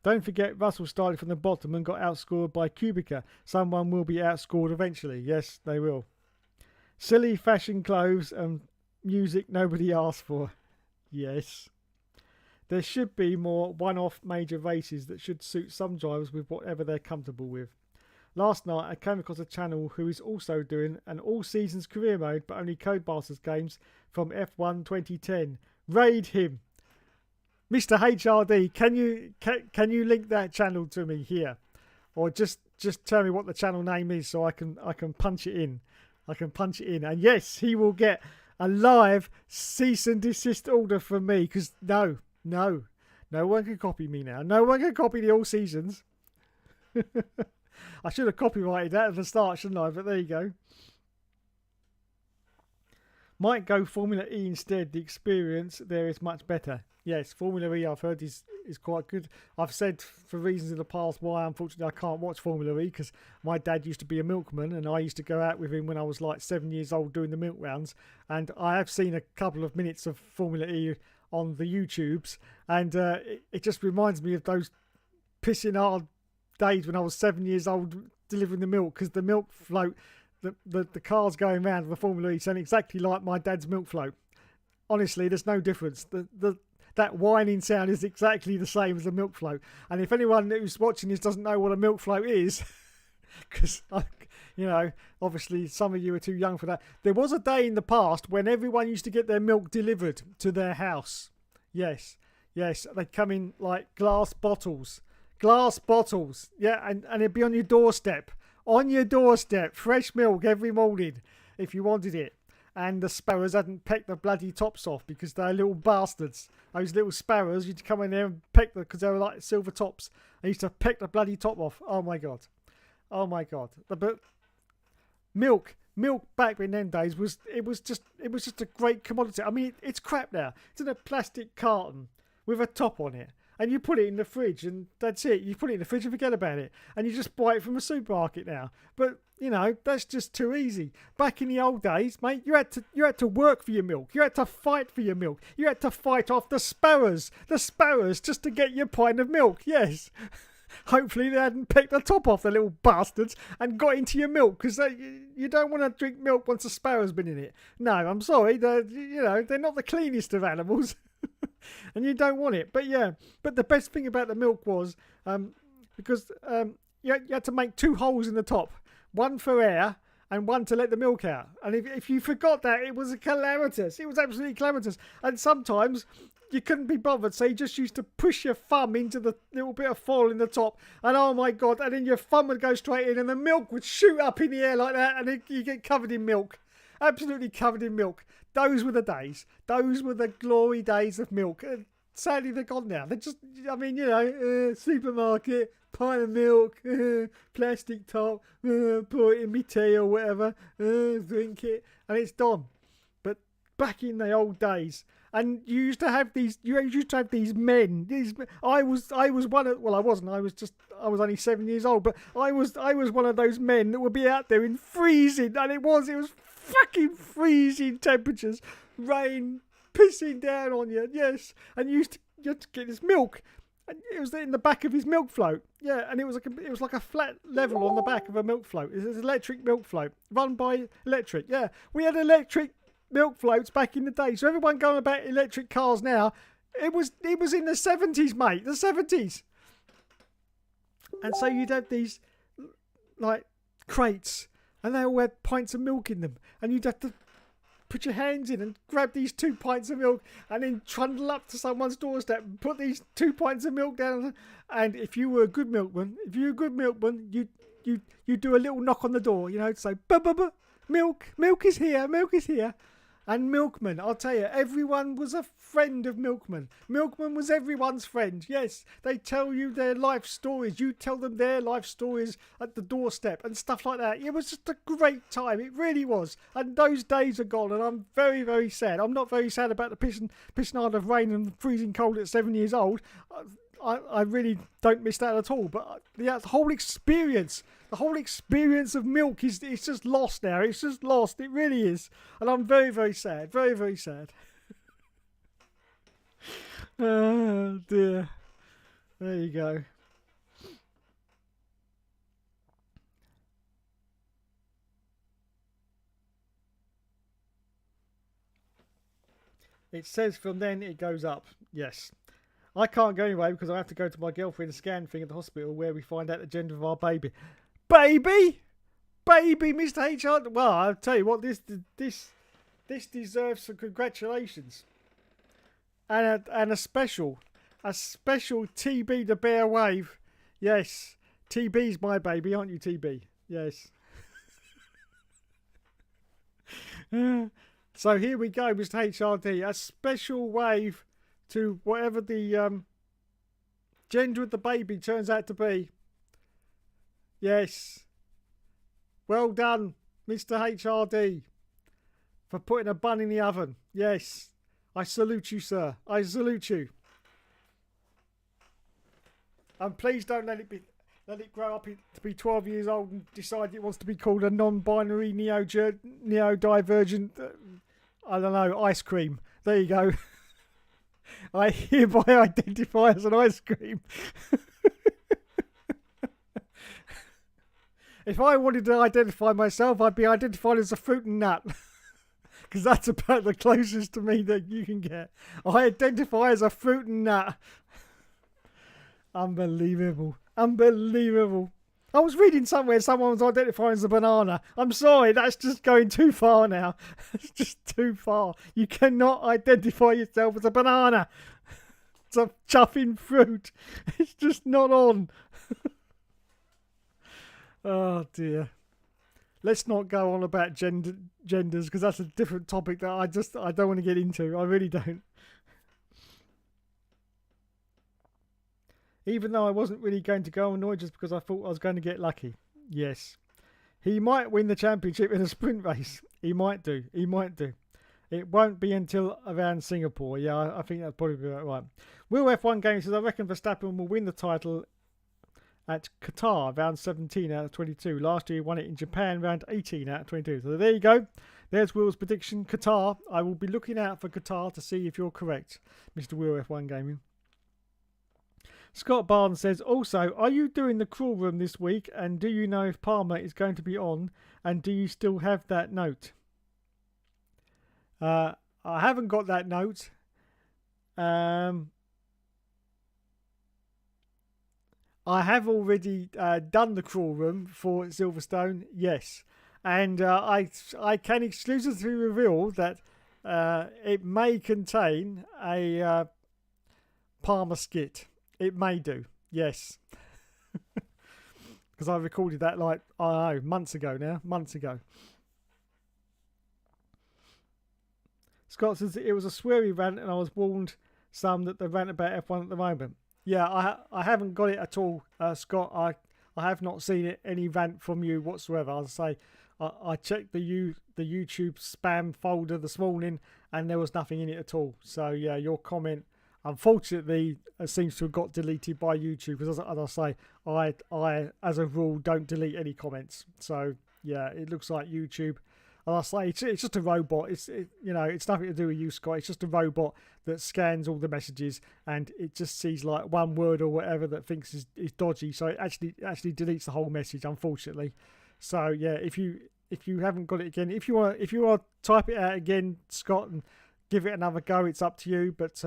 Don't forget, Russell started from the bottom and got outscored by Kubica. Someone will be outscored eventually. Yes, they will. Silly fashion clothes and music nobody asked for. Yes. There should be more one-off major races that should suit some drivers with whatever they're comfortable with. Last night I came across a channel who is also doing an all-seasons career mode but only Codemasters games from F1 2010. Raid him. Mr. HRD, can you link that channel to me here? Or just tell me what the channel name is so I can punch it in. And yes, he will get a live cease and desist order from me, because no one can copy me now. No one can copy the all seasons. I should have copyrighted that at the start, shouldn't I? But there you go. Might go Formula E instead. The experience there is much better. Yes, Formula E I've heard is quite good. I've said for reasons in the past why unfortunately I can't watch Formula E, because my dad used to be a milkman and I used to go out with him when I was like 7 years old doing the milk rounds, and I have seen a couple of minutes of Formula E on the YouTubes, and it just reminds me of those pissing hard days when I was 7 years old delivering the milk, because the milk float, the cars going round the Formula E sound exactly like my dad's milk float. Honestly, there's no difference. That whining sound is exactly the same as a milk float. And if anyone who's watching this doesn't know what a milk float is, because, you know, obviously some of you are too young for that. There was a day in the past when everyone used to get their milk delivered to their house. Yes, they'd come in like glass bottles. Yeah, and it'd be on your doorstep. Fresh milk every morning if you wanted it. And the sparrows hadn't pecked the bloody tops off because they're little bastards. Those little sparrows, you'd come in there and peck them because they were like silver tops. They used to peck the bloody top off. Oh my god. But milk back in them days was just a great commodity. I mean, it's crap now. It's in a plastic carton with a top on it. And you put it in the fridge and that's it. You put it in the fridge and forget about it. And you just buy it from a supermarket now. But, you know, that's just too easy. Back in the old days, mate, you had to work for your milk. You had to fight for your milk. You had to fight off the sparrows just to get your pint of milk. Yes. Hopefully they hadn't picked the top off, the little bastards, and got into your milk, because you don't want to drink milk once a sparrow's been in it. No, I'm sorry. They're not the cleanest of animals. And you don't want it. But yeah, but the best thing about the milk was because you had to make 2 holes in the top, one for air and one to let the milk out. And if you forgot that, it was calamitous. It was absolutely calamitous. And sometimes you couldn't be bothered, so you just used to push your thumb into the little bit of foil in the top, and oh my god, and then your thumb would go straight in and the milk would shoot up in the air like that, and you get covered in milk. Absolutely covered in milk. Those were the days. Those were the glory days of milk. Sadly, they're gone now. They're just, I mean, you know, supermarket, pint of milk, plastic top, pour it in me tea or whatever, drink it, and it's done. But back in the old days, and you used to have these men. I was one of, well, I wasn't. I was only 7 years old, but I was one of those men that would be out there in freezing, and it was fucking freezing temperatures, rain pissing down on you, yes, and you had to get this milk, and it was in the back of his milk float, yeah, and it was like a flat level on the back of a milk float. It was an electric milk float run by electric, yeah. We had electric milk floats back in the day, so everyone going about electric cars now, it was in the 70s, mate, the 70s, and so you'd have these like crates, and they all had pints of milk in them, and you'd have to put your hands in and grab these 2 pints of milk and then trundle up to someone's doorstep and put these 2 pints of milk down. And if you were a good milkman, you do a little knock on the door, you know, to say, milk is here. And milkman, I'll tell you, everyone was a friend of milkman. Milkman was everyone's friend. Yes, they tell you their life stories. You tell them their life stories at the doorstep and stuff like that. It was just a great time. It really was. And those days are gone, and I'm very, very sad. I'm not very sad about the pissing hard of rain and freezing cold at 7 years old. I really don't miss that at all. But the whole experience of milk is just lost now. It's just lost. It really is. And I'm very, very sad. Very, very sad. Oh, dear. There you go. It says from then it goes up. Yes. I can't go anyway because I have to go to my girlfriend's scan thing at the hospital where we find out the gender of our baby. Baby, Mr. HR. Well, I'll tell you what, this deserves some congratulations and a special TB to bear wave. Yes, TB's my baby, aren't you, TB? Yes. So here we go, Mr. HRD. A special wave to whatever the gender of the baby turns out to be. Yes. Well done, Mr. HRD. for putting a bun in the oven. Yes. I salute you, sir. I salute you. And please don't let it grow up to be 12 years old and decide it wants to be called a non-binary neurodivergent, I don't know, ice cream. There you go. I hereby identify as an ice cream. If I wanted to identify myself, I'd be identified as a fruit and nut. Because that's about the closest to me that you can get. I identify as a fruit and nut. Unbelievable. Unbelievable. I was reading somewhere someone was identifying as a banana. I'm sorry, that's just going too far now. It's just too far. You cannot identify yourself as a banana. It's a chuffing fruit. It's just not on. Oh dear. Let's not go on about genders because that's a different topic that I don't want to get into. I really don't. Even though I wasn't really going to go annoyed just because I thought I was going to get lucky. Yes. He might win the championship in a sprint race. He might do. He might do. It won't be until around Singapore. Yeah, I think that's probably about right. Will F1 Game says, I reckon Verstappen will win the title at Qatar, round 17 out of 22. Last year he won it in Japan, round 18 out of 22. So there you go. There's Will's prediction. Qatar. I will be looking out for Qatar to see if you're correct, Mr. Will F1 Gaming. Scott Barnes says, also, are you doing the crawl room this week? And do you know if Palmer is going to be on? And do you still have that note? I haven't got that note. I have already done the crawl room for Silverstone, yes. And I can exclusively reveal that it may contain a Palmer skit. It may do, yes. Because I recorded that like, I don't know, months ago now. Months ago. Scott says it was a sweary rant and I was warned some that they rant about F1 at the moment. Yeah, I haven't got it at all, Scott. I have not seen it, any rant from you whatsoever. As I say, I checked the YouTube spam folder this morning and there was nothing in it at all. So yeah, your comment, unfortunately, seems to have got deleted by YouTube because, as I say, I as a rule don't delete any comments. So yeah, it looks like YouTube. As I say, it's just a robot. It's nothing to do with you, Scott. It's just a robot that scans all the messages and it just sees like one word or whatever that thinks is dodgy. So it actually deletes the whole message, unfortunately. So yeah, if you haven't got it again, if you want to type it out again, Scott, and give it another go, it's up to you. But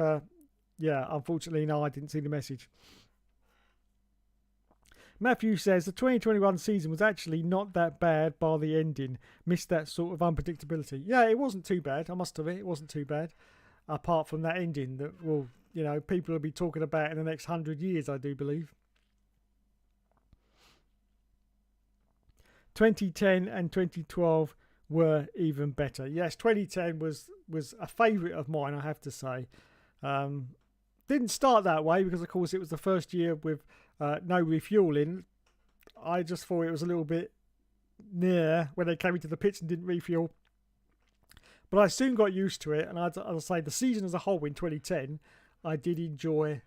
yeah, unfortunately, no, I didn't see the message. Matthew says the 2021 season was actually not that bad bar the ending. Missed that sort of unpredictability. Yeah, it wasn't too bad. I must admit, it wasn't too bad. Apart from that ending that people will be talking about in the next 100 years, I do believe. 2010 and 2012 were even better. Yes, 2010 was a favourite of mine, I have to say. Didn't start that way because, of course, it was the first year with no refueling. I just thought it was a little bit near when they came into the pits and didn't refuel. But I soon got used to it, and as I say, the season as a whole in 2010, I did enjoy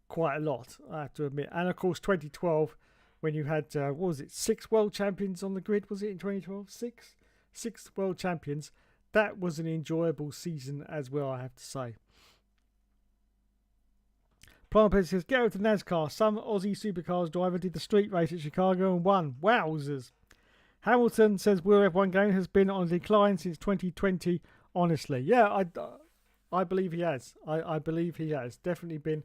quite a lot, I have to admit. And of course, 2012, when you had, 6 world champions on the grid, was it in 2012? Six world champions. That was an enjoyable season as well, I have to say. Plumper says, get over to NASCAR. Some Aussie supercars driver did the street race at Chicago and won. Wowzers. Hamilton says, Will F1 Game has been on a decline since 2020, honestly. Yeah, I believe he has. I believe he has. Definitely been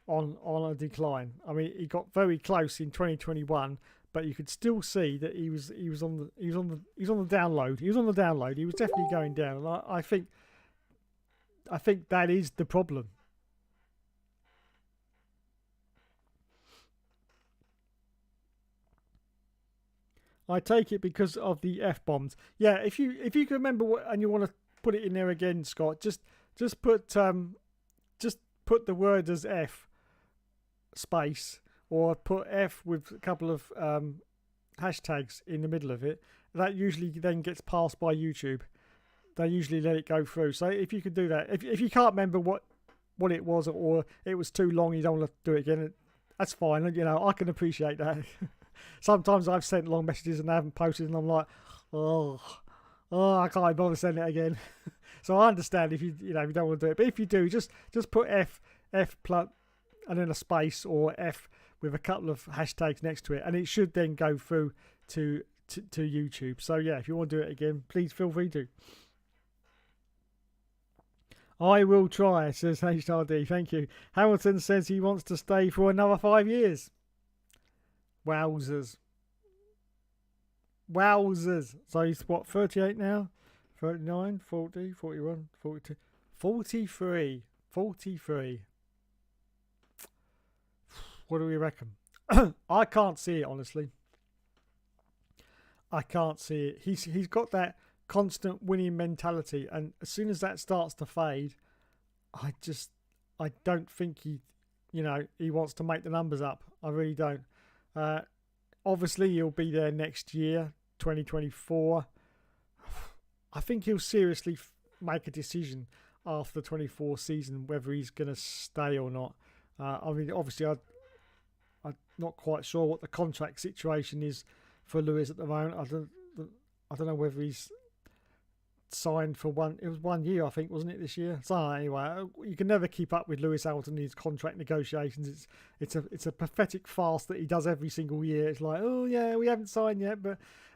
on a decline. I mean, he got very close in 2021, but you could still see that he was on the download. He was on the download. He was definitely going down. And I think that is the problem. I take it because of the F-bombs. Yeah, if you can remember and you want to put it in there again, Scott, just put the word as F space, or put F with a couple of hashtags in the middle of it. That usually then gets passed by YouTube. they usually let it go through. So if you could do that, if you can't remember what it was, or it was too long, you don't want to do it again, that's fine. You know, I can appreciate that. Sometimes I've sent long messages and they haven't posted, and I'm like, oh, I can't bother sending it again. So I understand if you don't want to do it, but if you do, just put F plus and then a space, or F with a couple of hashtags next to it, and it should then go through to YouTube. So yeah, if you want to do it again, please feel free to. I will try, says HRD. Thank you. Hamilton says he wants to stay for another 5 years. Wowzers. So he's what, 38 now? 39, 40, 41, 42, 43. 43. What do we reckon? I can't see it, honestly. I can't see it. He's got that constant winning mentality, and as soon as that starts to fade, I don't think he wants to make the numbers up. I really don't. Obviously he'll be there next year, 2024. I think he'll seriously make a decision after the 24 season whether he's going to stay or not. I mean, obviously I'm not quite sure what the contract situation is for Lewis at the moment. I don't know whether he's signed for it was 1 year, I think, wasn't it, this year? So anyway, you can never keep up with Lewis Hamilton in his contract negotiations. It's a pathetic farce that he does every single year. It's like, oh yeah, we haven't signed yet,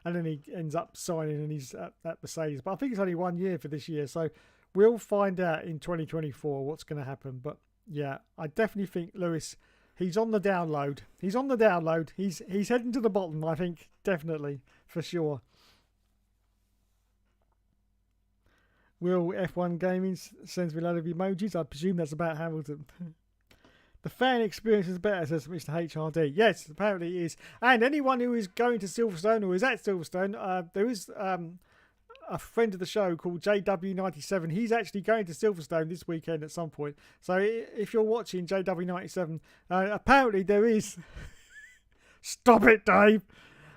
and then he ends up signing and he's at Mercedes. But I think it's only 1 year for this year, so we'll find out in 2024 what's going to happen. But yeah, I definitely think Lewis, he's on the download. He's heading to the bottom, I think, definitely, for sure. Will F1 Gaming sends me a load of emojis. I presume that's about Hamilton. The fan experience is better, says Mr. HRD. Yes, apparently it is. And anyone who is going to Silverstone or is at Silverstone, there is a friend of the show called JW97. He's actually going to Silverstone this weekend at some point. So if you're watching JW97, apparently there is... Stop it, Dave!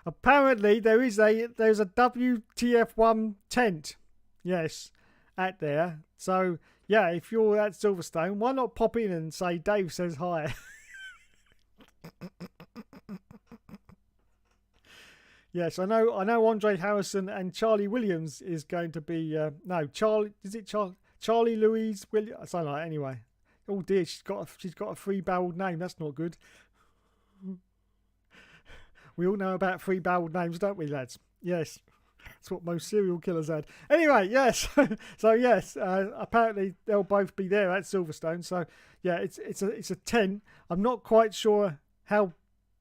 Apparently there's a WTF1 tent. Yes. At there. So yeah, if you're at Silverstone, why not pop in and say Dave says hi? Yes, I know Andre Harrison and Charlie Williams is going to be Charlie Louise Williams, something like that. Anyway, oh dear, she's got a three-barreled name. That's not good. We all know about three-barreled names, don't we, lads? Yes. That's what most serial killers had. Anyway, yes. So yes, apparently they'll both be there at Silverstone. So yeah, it's a tent. I'm not quite sure how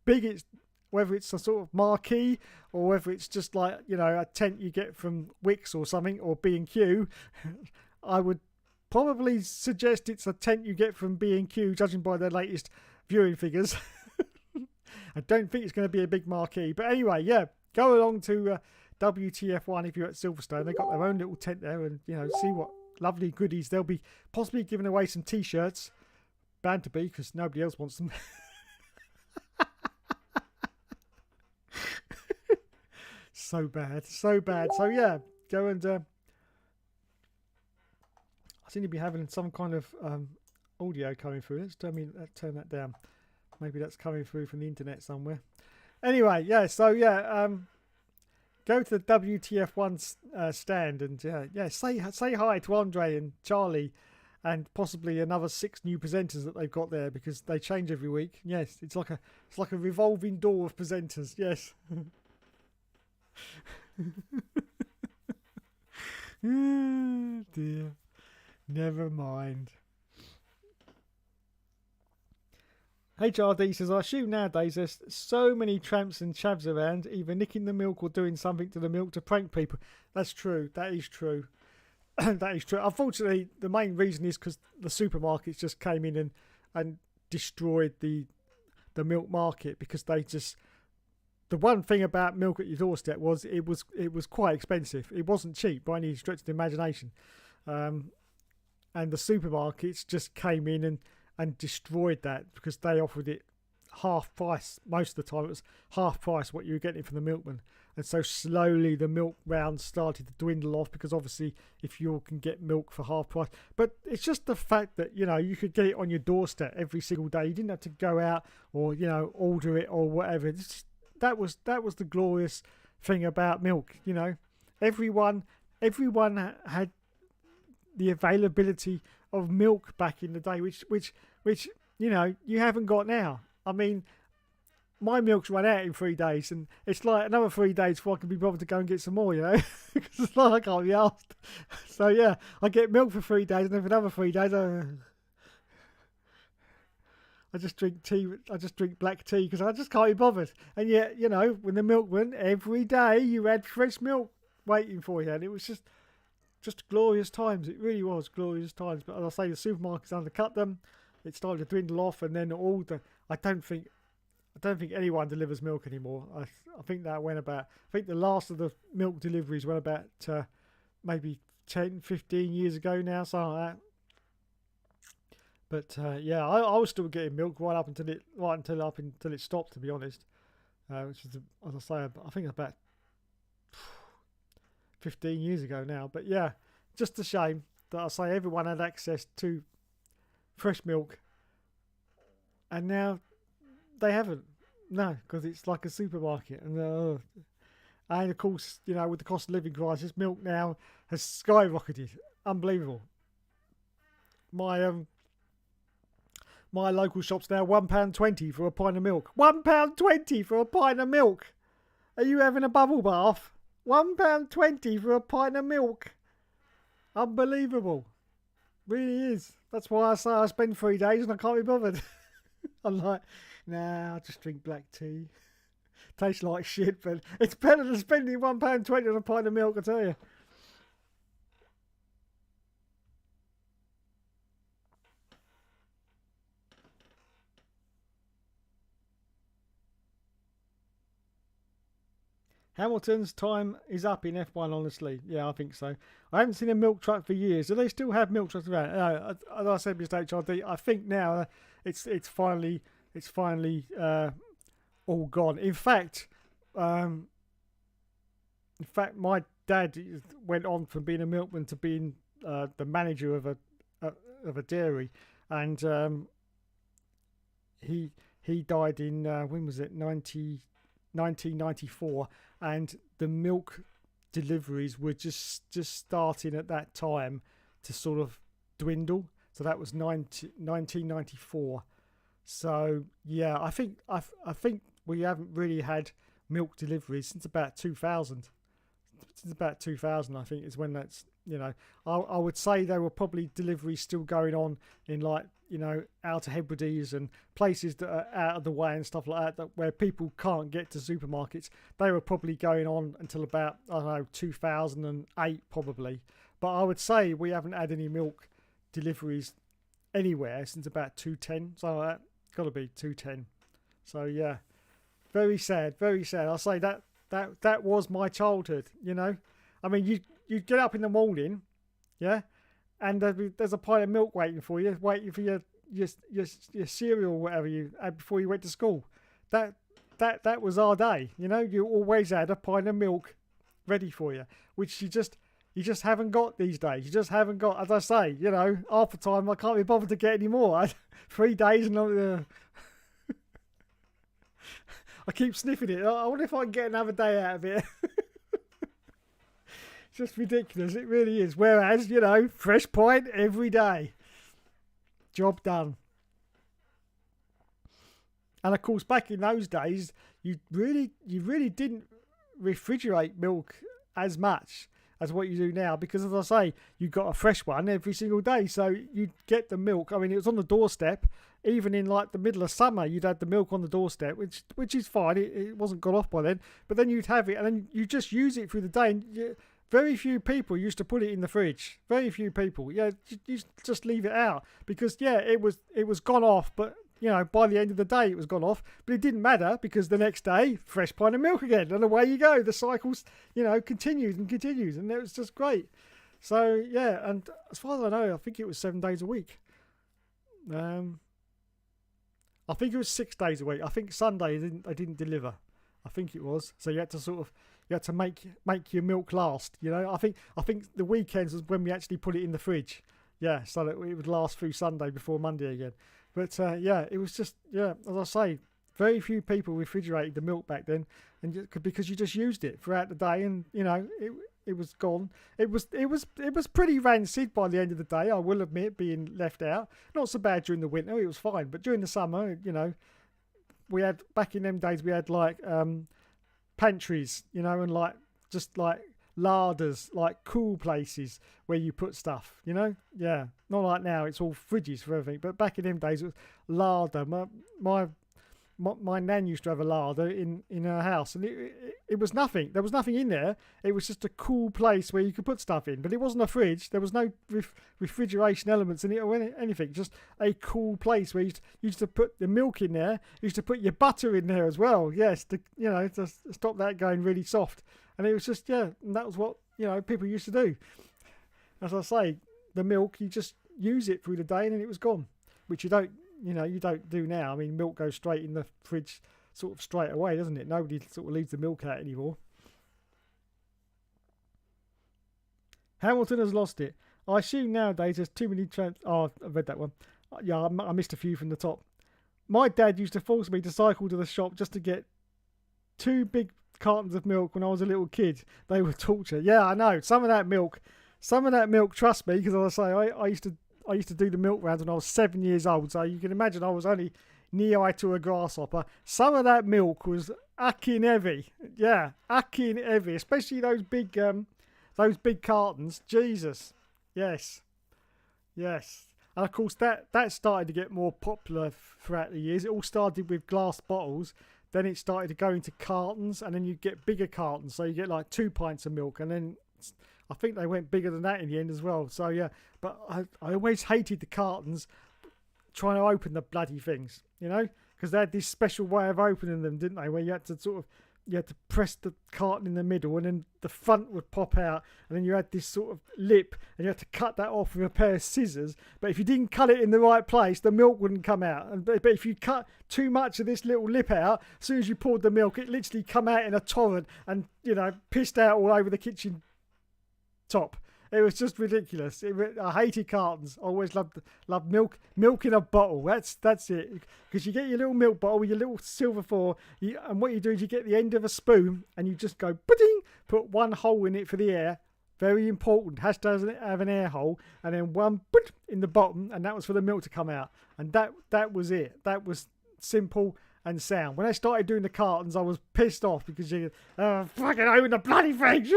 big it's, whether it's a sort of marquee or whether it's just like, a tent you get from Wix or something, or B&Q. I would probably suggest it's a tent you get from B&Q, judging by their latest viewing figures. I don't think it's going to be a big marquee, but anyway, yeah, go along to WTF1 if you're at Silverstone. They've got their own little tent there, and see what lovely goodies they'll be possibly giving away. Some t-shirts, bound to be, because nobody else wants them. so bad. So yeah, go and I seem to be having some kind of audio coming through. Let's turn that down. Maybe that's coming through from the internet somewhere. Anyway, yeah, so yeah, go to the WTF1 stand and say hi to Andre and Charlie and possibly another 6 new presenters that they've got there, because they change every week. Yes, it's like a revolving door of presenters. Yes. Oh dear. Never mind. HRD says, I assume nowadays there's so many tramps and chavs around, either nicking the milk or doing something to the milk to prank people. That's true. That is true. That is true. Unfortunately, the main reason is because the supermarkets just came in and destroyed the milk market, because they just... The one thing about milk at your doorstep was it was quite expensive. It wasn't cheap by any stretch of the imagination. And the supermarkets just came in and destroyed that, because they offered it half price. Most of the time it was half price what you were getting from the milkman. and so slowly the milk rounds started to dwindle off, because obviously if you can get milk for half price. But it's just the fact that, you know, you could get it on your doorstep every single day. You didn't have to go out or, you know, order it or whatever. That was the glorious thing about milk. You know, everyone had the availability of milk back in the day, which you know, you haven't got now. I mean, my milk's run out in 3 days, and it's like another 3 days before I can be bothered to go and get some more, you know, because it's like I can't be asked. So yeah, I get milk for 3 days, and then for another 3 days, I just drink tea. I just drink black tea because I just can't be bothered. And yet, you know, when the milkman, every day you had fresh milk waiting for you, and it was just glorious times. It really was glorious times. But as I say, the supermarkets undercut them. It started to dwindle off, and then I don't think anyone delivers milk anymore. I think that went about. I think the last of the milk deliveries went about maybe 10, 15 years ago now, something like that. But yeah, I was still getting milk right up until it stopped. To be honest, which is, as I say, I think about 15 years ago now. But yeah, just a shame that I say everyone had access to fresh milk, and now they haven't. No, because it's like a supermarket, and of course, you know, with the cost of living crisis, milk now has skyrocketed. Unbelievable. My local shop's now £1.20 for a pint of milk. £1.20 for a pint of milk. Are you having a bubble bath? £1.20 for a pint of milk. Unbelievable. Really is. That's why I say I spend 3 days and I can't be bothered. I'm like, nah, I'll just drink black tea. Tastes like shit, but it's better than spending £1.20 on a pint of milk, I tell you. Hamilton's time is up in F1, honestly. Yeah, I think so. I haven't seen a milk truck for years. Do they still have milk trucks around? No, as I said, Mr. HRD, I think now it's finally all gone. In fact, my dad went on from being a milkman to being the manager of a dairy, and he died in when was it 1994, and the milk deliveries were just starting at that time to sort of dwindle. So that was 1994. So yeah, I think we haven't really had milk deliveries since about 2000. Since about 2000, I think, is when that's, you know, I would say there were probably deliveries still going on in, like, you know, Outer Hebrides and places that are out of the way and stuff like that where people can't get to supermarkets. They were probably going on until about, I don't know, 2008 probably. But I would say we haven't had any milk deliveries anywhere since about 2010. So that got to be 2010. So yeah, very sad, very sad. I'll say that was my childhood, you know. I mean, you'd get up in the morning, yeah, and there's a pint of milk waiting for you, waiting for your cereal or whatever you had before you went to school. That was our day, you know. You always had a pint of milk ready for you, which you just haven't got these days. You just haven't got. As I say, you know, half the time I can't be bothered to get any more. 3 days and I keep sniffing it. I wonder if I can get another day out of it. It's just ridiculous. It really is. Whereas, you know, fresh pint every day. Job done. And of course, back in those days, you really didn't refrigerate milk as much as what you do now, because, as I say, you got a fresh one every single day. So you'd get the milk. I mean, it was on the doorstep. Even in like the middle of summer, you'd had the milk on the doorstep, which is fine. It wasn't gone off by then. But then you'd have it, and then you just use it through the day. And very few people used to put it in the fridge. Very few people. Yeah, you just leave it out because, yeah, it was gone off. But, you know, by the end of the day, it was gone off. But it didn't matter because the next day, fresh pint of milk again, and away you go. The cycle, you know, continues, and it was just great. So yeah, and as far as I know, I think it was 7 days a week. I think it was 6 days a week. I think Sunday they didn't deliver. I think it was. So you had to sort of, You had to make your milk last. You know, I think the weekends was when we actually put it in the fridge. Yeah, so that it would last through Sunday before Monday again. But yeah, it was just, yeah, as I say, very few people refrigerated the milk back then, and because you just used it throughout the day, and you know it was gone. It was pretty rancid by the end of the day. I will admit, being left out. Not so bad during the winter, it was fine, but during the summer, you know, we had, back in them days, we had like pantries, you know, and like just like larders, like cool places where you put stuff, you know. Yeah, not like now, it's all fridges for everything, but back in them days it was larder. My nan used to have a larder in her house, and it was nothing. There was nothing in there. It was just a cool place where you could put stuff in, but it wasn't a fridge. There was no refrigeration elements in it or anything. Just a cool place where you used to put the milk in there. You used to put your butter in there as well. Yes, to stop that going really soft. And it was just, yeah, and that was what, you know, people used to do. As I say, the milk, you just use it through the day and then it was gone, which you don't do now. I mean, milk goes straight in the fridge sort of straight away, doesn't it? Nobody sort of leaves the milk out anymore. Hamilton has lost it. I assume nowadays there's too many Oh, I read that one. Yeah, I missed a few from the top. My dad used to force me to cycle to the shop just to get 2 big cartons of milk when I was a little kid. They were torture. Yeah, I know. Some of that milk, trust me, because as I say, I used to do the milk rounds when I was 7 years old, so you can imagine I was only knee-high to a grasshopper. Some of that milk was ucking heavy. Yeah, ucking heavy, especially those big cartons. Jesus. Yes. And of course, that started to get more popular throughout the years. It all started with glass bottles. Then it started to go into cartons, and then you get bigger cartons. So you get like 2 pints of milk, and then I think they went bigger than that in the end as well. So yeah, but I always hated the cartons trying to open the bloody things, you know, because they had this special way of opening them, didn't they? Where you had to press the carton in the middle, and then the front would pop out, and then you had this sort of lip, and you had to cut that off with a pair of scissors. But if you didn't cut it in the right place, the milk wouldn't come out. But if you cut too much of this little lip out, as soon as you poured the milk, it literally come out in a torrent, and you know, pissed out all over the kitchen top. It was just ridiculous. I hated cartons. I always loved milk in a bottle. That's it. Because you get your little milk bottle with your little silver foil, and what you do is you get the end of a spoon and you just go pudding, put one hole in it for the air. Very important. Has to have an air hole, and then one in the bottom, and that was for the milk to come out. And that was it. That was simple and sound. When I started doing the cartons, I was pissed off because you fucking open the bloody thing,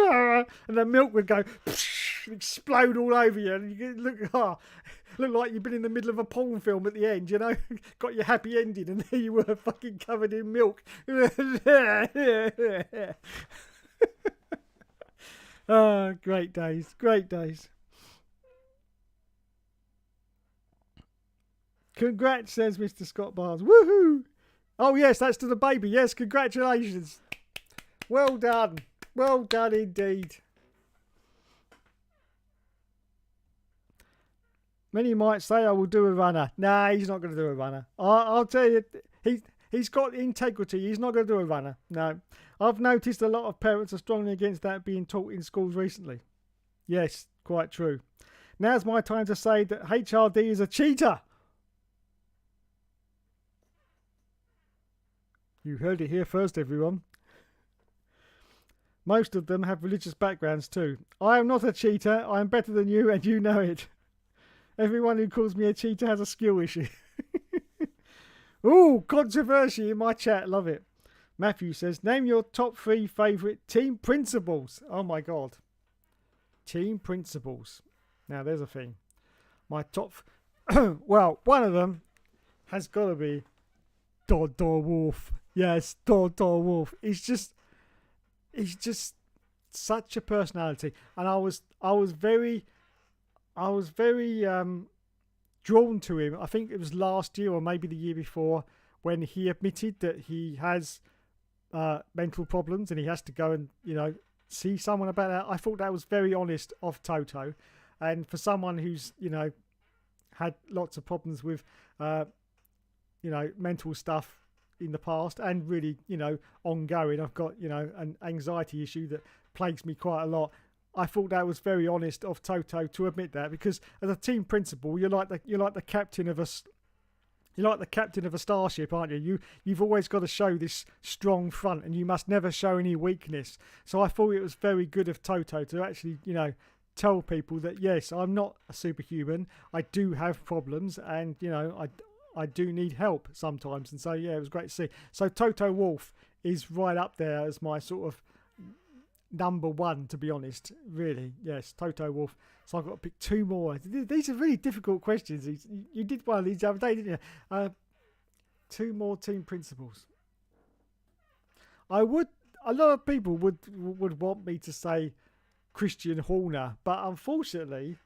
and the milk would go explode all over you, and you look like you've been in the middle of a porn film at the end, you know. Got your happy ending, and there you were, fucking covered in milk. Oh, great days. Congrats, says Mr. Scott Barnes. Woohoo! Oh yes, that's to the baby. Yes, congratulations. Well done indeed. Many might say I will do a runner. Nah, he's not going to do a runner. I'll tell you, he's got integrity. He's not going to do a runner. No. I've noticed a lot of parents are strongly against that being taught in schools recently. Yes, quite true. Now's my time to say that HRD is a cheater. You heard it here first, everyone. Most of them have religious backgrounds too. I am not a cheater. I am better than you, and you know it. Everyone who calls me a cheater has a skill issue. Ooh, controversy in my chat. Love it. Matthew says, name your top 3 favourite team principles. Oh my God. Team principles. Now there's a thing. My top... well, one of them has got to be Dor Wolf. Yes, Dor Wolf. He's just such a personality. And I was very drawn to him. I think it was last year or maybe the year before when he admitted that he has mental problems and he has to go and, you know, see someone about that. I thought that was very honest of Toto. And for someone who's, you know, had lots of problems with, you know, mental stuff in the past, and really, ongoing. I've got, an anxiety issue that plagues me quite a lot. I thought that was very honest of Toto to admit that, because as a team principal, you're like the captain of a starship, aren't you? You've always got to show this strong front, and you must never show any weakness. So I thought it was very good of Toto to actually, tell people that yes, I'm not a superhuman. I do have problems, and I do need help sometimes. And so yeah, it was great to see. So Toto Wolff is right up there as my sort of number one, to be honest. Really, yes, Toto Wolff. So I've got to pick two more. These are really difficult questions. You did one of these the other day, didn't you? Two more team principals. A lot of people would want me to say Christian Horner, but unfortunately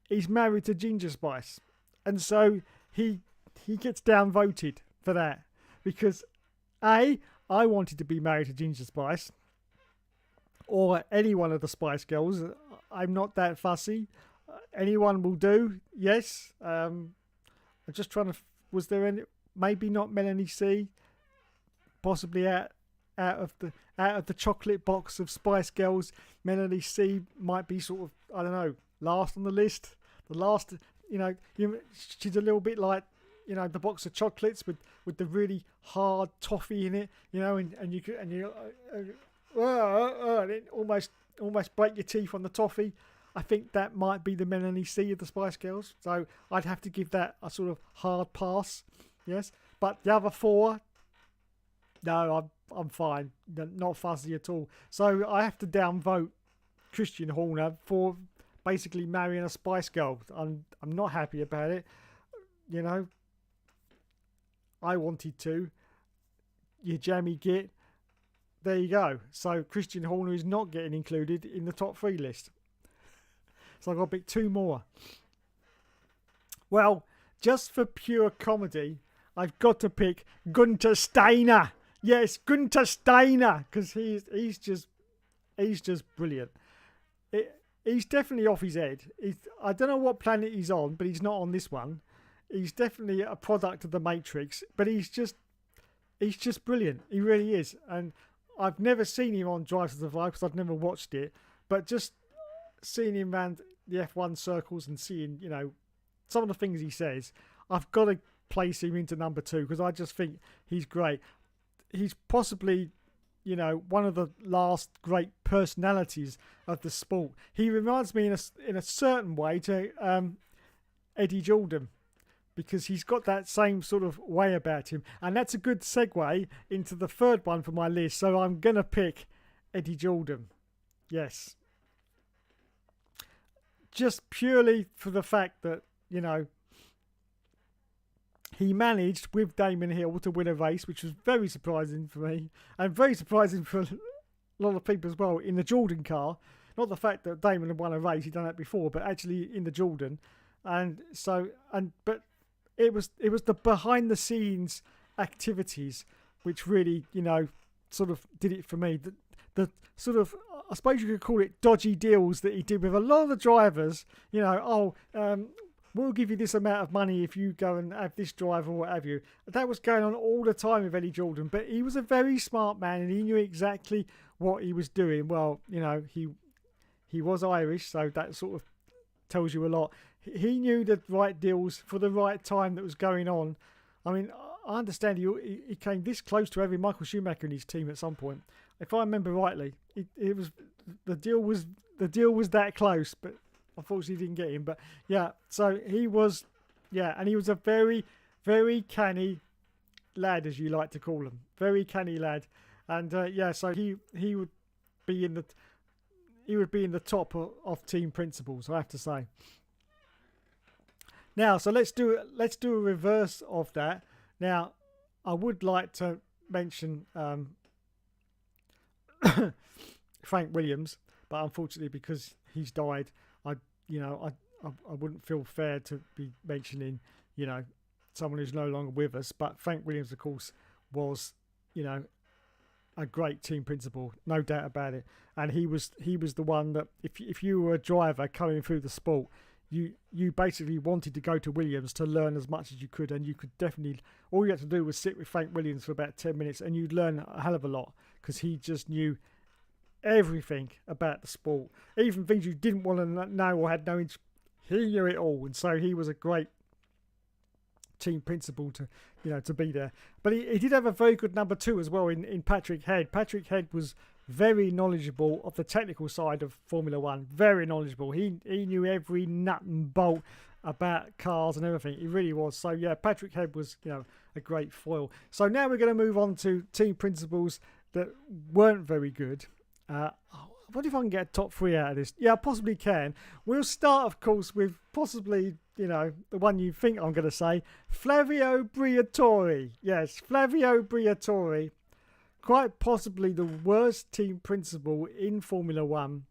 he's married to Ginger Spice, and so he gets downvoted for that, because I wanted to be married to Ginger Spice or any one of the Spice Girls. I'm not that fussy. Anyone will do. Yes. I'm just trying to. Was there any? Maybe not Melanie C. Possibly out of the chocolate box of Spice Girls, Melanie C might be sort of, I don't know, last on the list. The last, she's a little bit like, the box of chocolates with the really hard toffee in it, and you almost break your teeth on the toffee. I think that might be the Melanie C of the Spice Girls. So I'd have to give that a sort of hard pass. Yes, but the other four, no, I'm fine. Not fussy at all. So I have to downvote Christian Horner for basically marrying a Spice Girl. I'm not happy about it. I wanted to. You jammy git. There you go. So Christian Horner is not getting included in the top 3 list. So I've got to pick 2 more. Well, just for pure comedy, I've got to pick Gunther Steiner. Yes, Gunther Steiner, because he's just brilliant. He's definitely off his head. I don't know what planet he's on, but he's not on this one. He's definitely a product of the Matrix, but he's just brilliant. He really is. And I've never seen him on Drive to Survive because I've never watched it, but just seeing him around the F1 circles and seeing, some of the things he says, I've got to place him into number 2 because I just think he's great. He's possibly, one of the last great personalities of the sport. He reminds me in a certain way to Eddie Jordan, because he's got that same sort of way about him. And that's a good segue into the third one for my list. So I'm going to pick Eddie Jordan. Yes. Just purely for the fact that, he managed with Damon Hill to win a race, which was very surprising for me and very surprising for a lot of people as well, in the Jordan car. Not the fact that Damon had won a race, he'd done that before, but actually in the Jordan. But it was the behind the scenes activities which really, sort of did it for me. The sort of, I suppose you could call it dodgy deals that he did with a lot of the drivers, we'll give you this amount of money if you go and have this driver or what have you. That was going on all the time with Eddie Jordan, but he was a very smart man and he knew exactly what he was doing. Well, he was Irish, so that sort of tells you a lot. He knew the right deals for the right time that was going on. I mean, I understand he came this close to having Michael Schumacher in his team at some point. If I remember rightly, it was the deal was that close, but unfortunately he didn't get him. But yeah, so he was, and he was a very, very canny lad, as you like to call him. Very canny lad. And so he would be in the top of team principals, I have to say. Now, so let's do a reverse of that. Now, I would like to mention Frank Williams, but unfortunately, because he's died, I wouldn't feel fair to be mentioning, someone who's no longer with us. But Frank Williams, of course, was, a great team principal, no doubt about it. And he was the one that if you were a driver coming through the sport, you basically wanted to go to Williams to learn as much as you could, and you could definitely, all you had to do was sit with Frank Williams for about 10 minutes and you'd learn a hell of a lot, because he just knew everything about the sport, even things you didn't want to know or had no interest. He knew it all, and so he was a great team principal to, to be there. But he did have a very good number 2 as well in Patrick Head. Patrick Head was very knowledgeable of the technical side of Formula One. Very knowledgeable. He knew every nut and bolt about cars and everything. He really was. So yeah, Patrick Head was, a great foil. So now we're going to move on to team principals that weren't very good. I wonder if I can get a top 3 out of this. Yeah, I possibly can. We'll start, of course, with possibly, the one you think I'm going to say, Flavio Briatore. Yes, Flavio Briatore. Quite possibly the worst team principal in Formula One.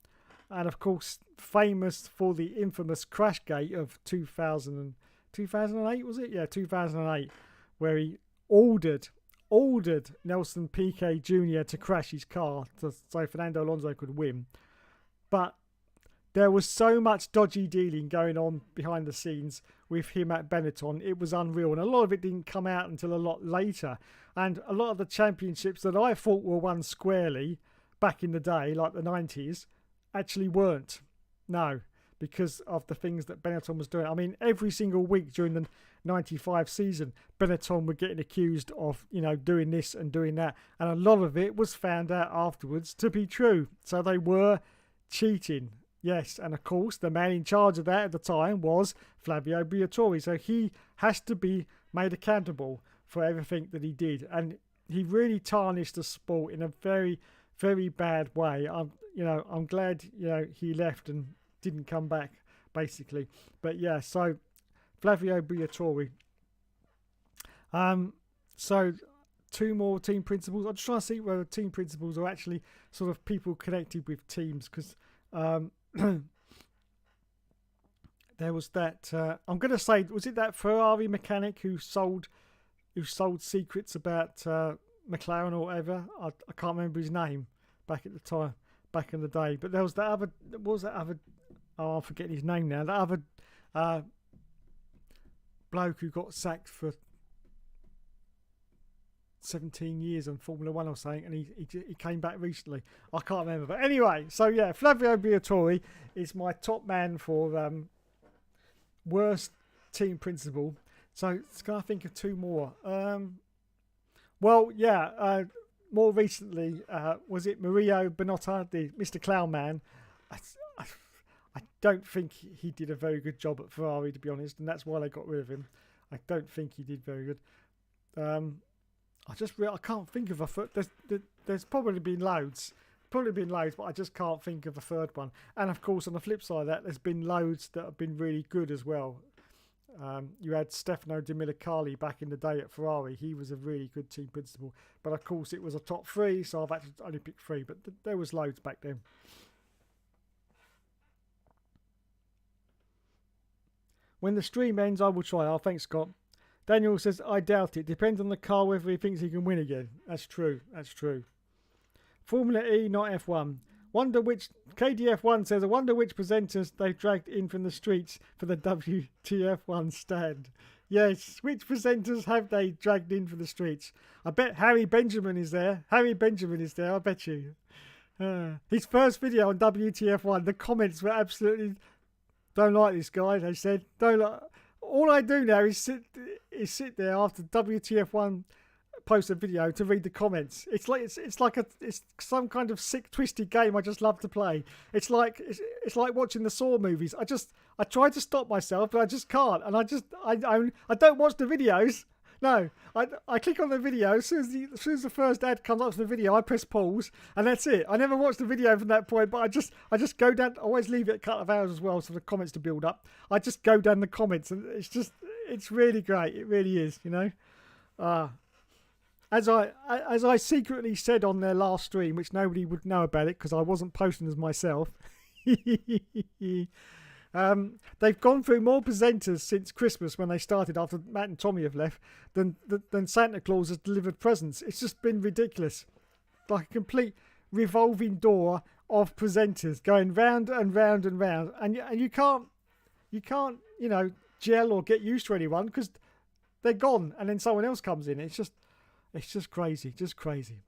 And, of course, famous for the infamous crash gate of 2008, was it? Yeah, 2008, where he ordered Nelson Piquet Jr. to crash his car so Fernando Alonso could win. But there was so much dodgy dealing going on behind the scenes with him at Benetton. It was unreal, and a lot of it didn't come out until a lot later. And a lot of the championships that I thought were won squarely back in the day, like the 90s, actually weren't. No, because of the things that Benetton was doing. I mean, every single week during the 95 season, Benetton were getting accused of, doing this and doing that. And a lot of it was found out afterwards to be true. So they were cheating. Yes, and of course, the man in charge of that at the time was Flavio Briatore. So he has to be made accountable for everything that he did. And he really tarnished the sport in a very, very bad way. I'm glad, he left and didn't come back, basically. But yeah, so Flavio Briatore. So 2 more team principals. I'm just trying to see whether team principals are actually sort of people connected with teams, because there was that. I'm going to say, was it that Ferrari mechanic who sold secrets about McLaren or whatever? I can't remember his name back at the time, back in the day. But there was that other. What was that other? Oh, I'm forgetting his name now. That other bloke who got sacked for 17 years on Formula One or something, and he came back recently. I can't remember. But anyway, so yeah, Flavio Briatore is my top man for worst team principal. So can I think of 2 more? More recently, was it Mario Binotto, the Mr. Clown Man? I don't think he did a very good job at Ferrari, to be honest, and that's why they got rid of him. I don't think he did very good. I can't think of there's probably been loads, but I just can't think of a third one. And of course, on the flip side of that, there's been loads that have been really good as well. You had Stefano Domenicali back in the day at Ferrari. He was a really good team principal, but of course it was a top 3, so I've actually only picked 3, but there was loads back then. When the stream ends, I will try. Oh, thanks, Scott. Daniel says, I doubt it. Depends on the car whether he thinks he can win again. That's true. Formula E, not F1. KDF1 says, I wonder which presenters they've dragged in from the streets for the WTF1 stand. Yes, which presenters have they dragged in from the streets? I bet Harry Benjamin is there. I bet you. His first video on WTF1, the comments were absolutely... Don't like this guy, they said. All I do now is sit there after WTF1 posts a video to read the comments. It's like some kind of sick, twisted game I just love to play. It's like watching the Saw movies. I try to stop myself, but I just can't. And I don't watch the videos. No, I click on the video. As soon as the first ad comes up to the video, I press pause, and that's it. I never watch the video from that point, but I just go down. I always leave it a couple of hours as well, for the comments to build up. I just go down the comments, and it's really great. It really is, As I secretly said on their last stream, which nobody would know about it because I wasn't posting as myself. They've gone through more presenters since Christmas, when they started after Matt and Tommy have left, than Santa Claus has delivered presents. It's just been ridiculous. Like a complete revolving door of presenters going round and round and round. And you can't you can't, you know, gel or get used to anyone because they're gone, and then someone else comes in. It's just crazy, just crazy.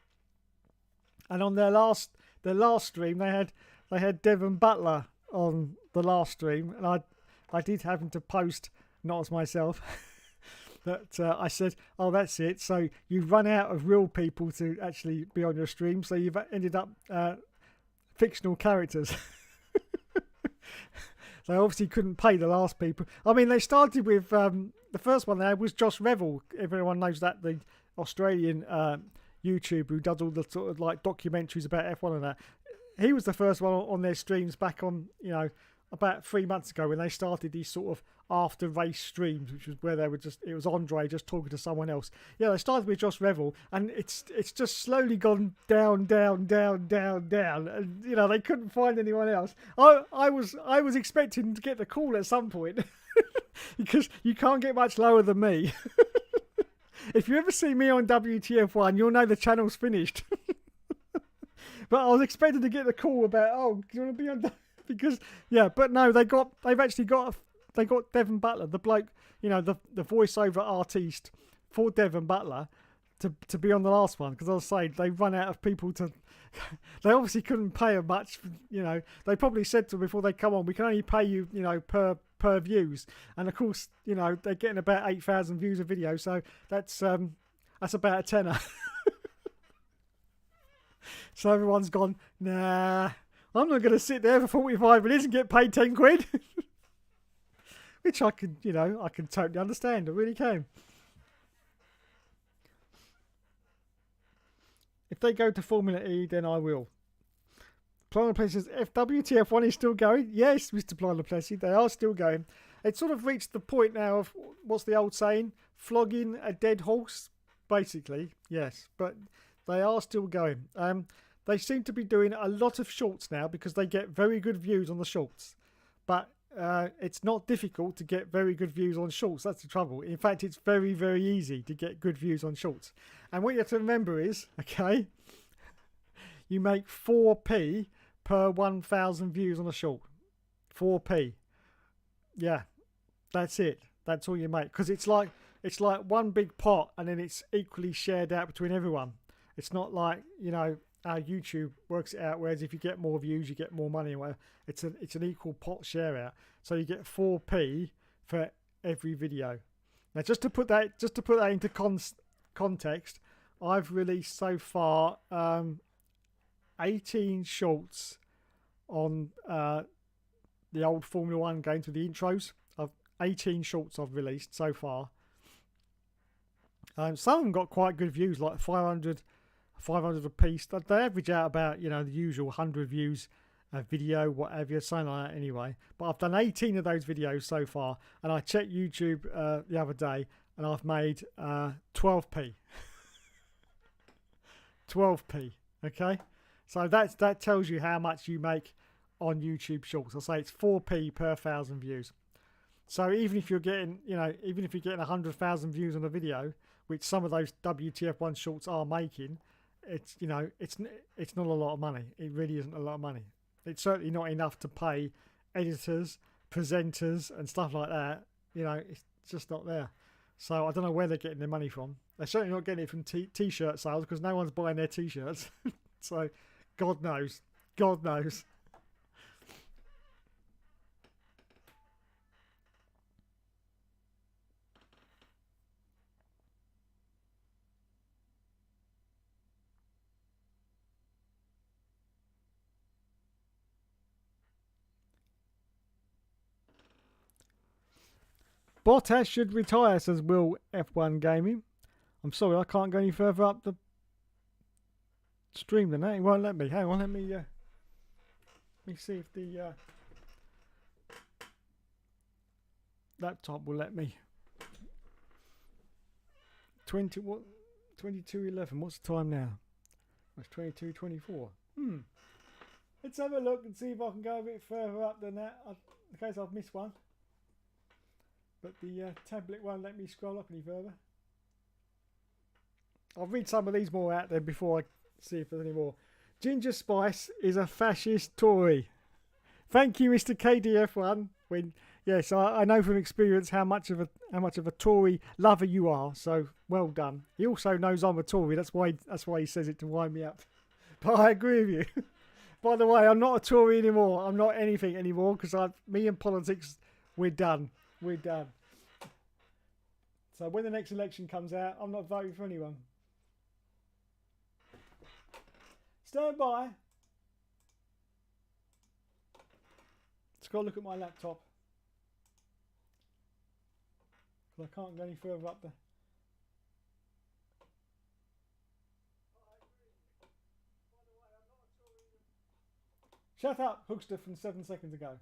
And on their last stream, they had Devon Butler on the last stream, and I did happen to post, not as myself, that I said, oh, that's it. So you've run out of real people to actually be on your stream, so you've ended up fictional characters. They obviously couldn't pay the last people. I mean, they started with the first one they had was Josh Revel. Everyone knows that, the Australian YouTuber who does all the sort of like documentaries about F1 and that. He was the first one on their streams back on, you know, about 3 months ago when they started these sort of after race streams, which was where they were it was Andre just talking to someone else. Yeah, they started with Josh Revel, and it's just slowly gone down, and you know, they couldn't find anyone else. I was expecting to get the call at some point because you can't get much lower than me. If you ever see me on WTF1, you'll know the channel's finished. But I was expecting to get the call about, oh, do you want to be on? Because yeah, but no, they've got Devon Butler, the bloke, you know, the voiceover artiste for Devon Butler to be on the last one, because I was saying they've run out of people to. They obviously couldn't pay him much, you know. They probably said to him before they come on, we can only pay you, you know, per views, and of course, you know, they're getting about 8,000 views a video, so that's about a tenner. So everyone's gone, nah, I'm not going to sit there for 45 minutes and get paid 10 quid. Which I can, you know, I can totally understand. I really can. If they go to Formula E, then I will. Plano Plessis says, if WTF1 is still going, yes, Mr. Plano Plessis, they are still going. It's sort of reached the point now of, what's the old saying? Flogging a dead horse, basically. Yes, but they are still going. They seem to be doing a lot of shorts now because they get very good views on the shorts. But it's not difficult to get very good views on shorts. That's the trouble. In fact, it's very, very easy to get good views on shorts. And what you have to remember is, okay, you make 4p per 1,000 views on a short. 4p. Yeah, that's it. That's all you make. Because it's like one big pot and then it's equally shared out between everyone. It's not like, you know, how YouTube works it out, whereas if you get more views, you get more money. Well, it's an equal pot share out. So you get 4p for every video. Now, just to put that into context, I've released so far 18 shorts on the old Formula 1 game to the intros. 18 shorts I've released so far. Some of them got quite good views, like 500 a piece. They average out about, you know, the usual 100 views a video, whatever, something like that anyway. But I've done 18 of those videos so far, and I checked YouTube the other day, and I've made 12p. 12p, okay? So that tells you how much you make on YouTube Shorts. I'll say it's 4p per 1,000 views. So even if you're getting, you know, 100,000 views on a video, which some of those WTF1 shorts are making, it's, you know, it's not a lot of money. It really isn't a lot of money. It's certainly not enough to pay editors, presenters, and stuff like that. You know, it's just not there. So I don't know where they're getting their money from. They're certainly not getting it from t-shirt sales, because no one's buying their t-shirts. So God knows. God knows. Bottas should retire, says Will F1 Gaming. I'm sorry, I can't go any further up the stream than that. It won't let me. Hang on, let me see if the laptop will let me. 22:11. What's the time now? It's 22:24. Let's have a look and see if I can go a bit further up than that, in case I've missed one. But the tablet won't let me scroll up any further. I'll read some of these more out there before I see if there's any more. Ginger Spice is a fascist Tory. Thank you, Mr. KDF1. When Yes, I know from experience how much of a Tory lover you are. So well done. He also knows I'm a Tory. That's why he says it to wind me up. But I agree with you. By the way, I'm not a Tory anymore. I'm not anything anymore because me and politics, we're done. We're done. So when the next election comes out, I'm not voting for anyone. Stand by. Just got to look at my laptop. Because I can't go any further up there. Shut up, Hookster from 7 seconds ago.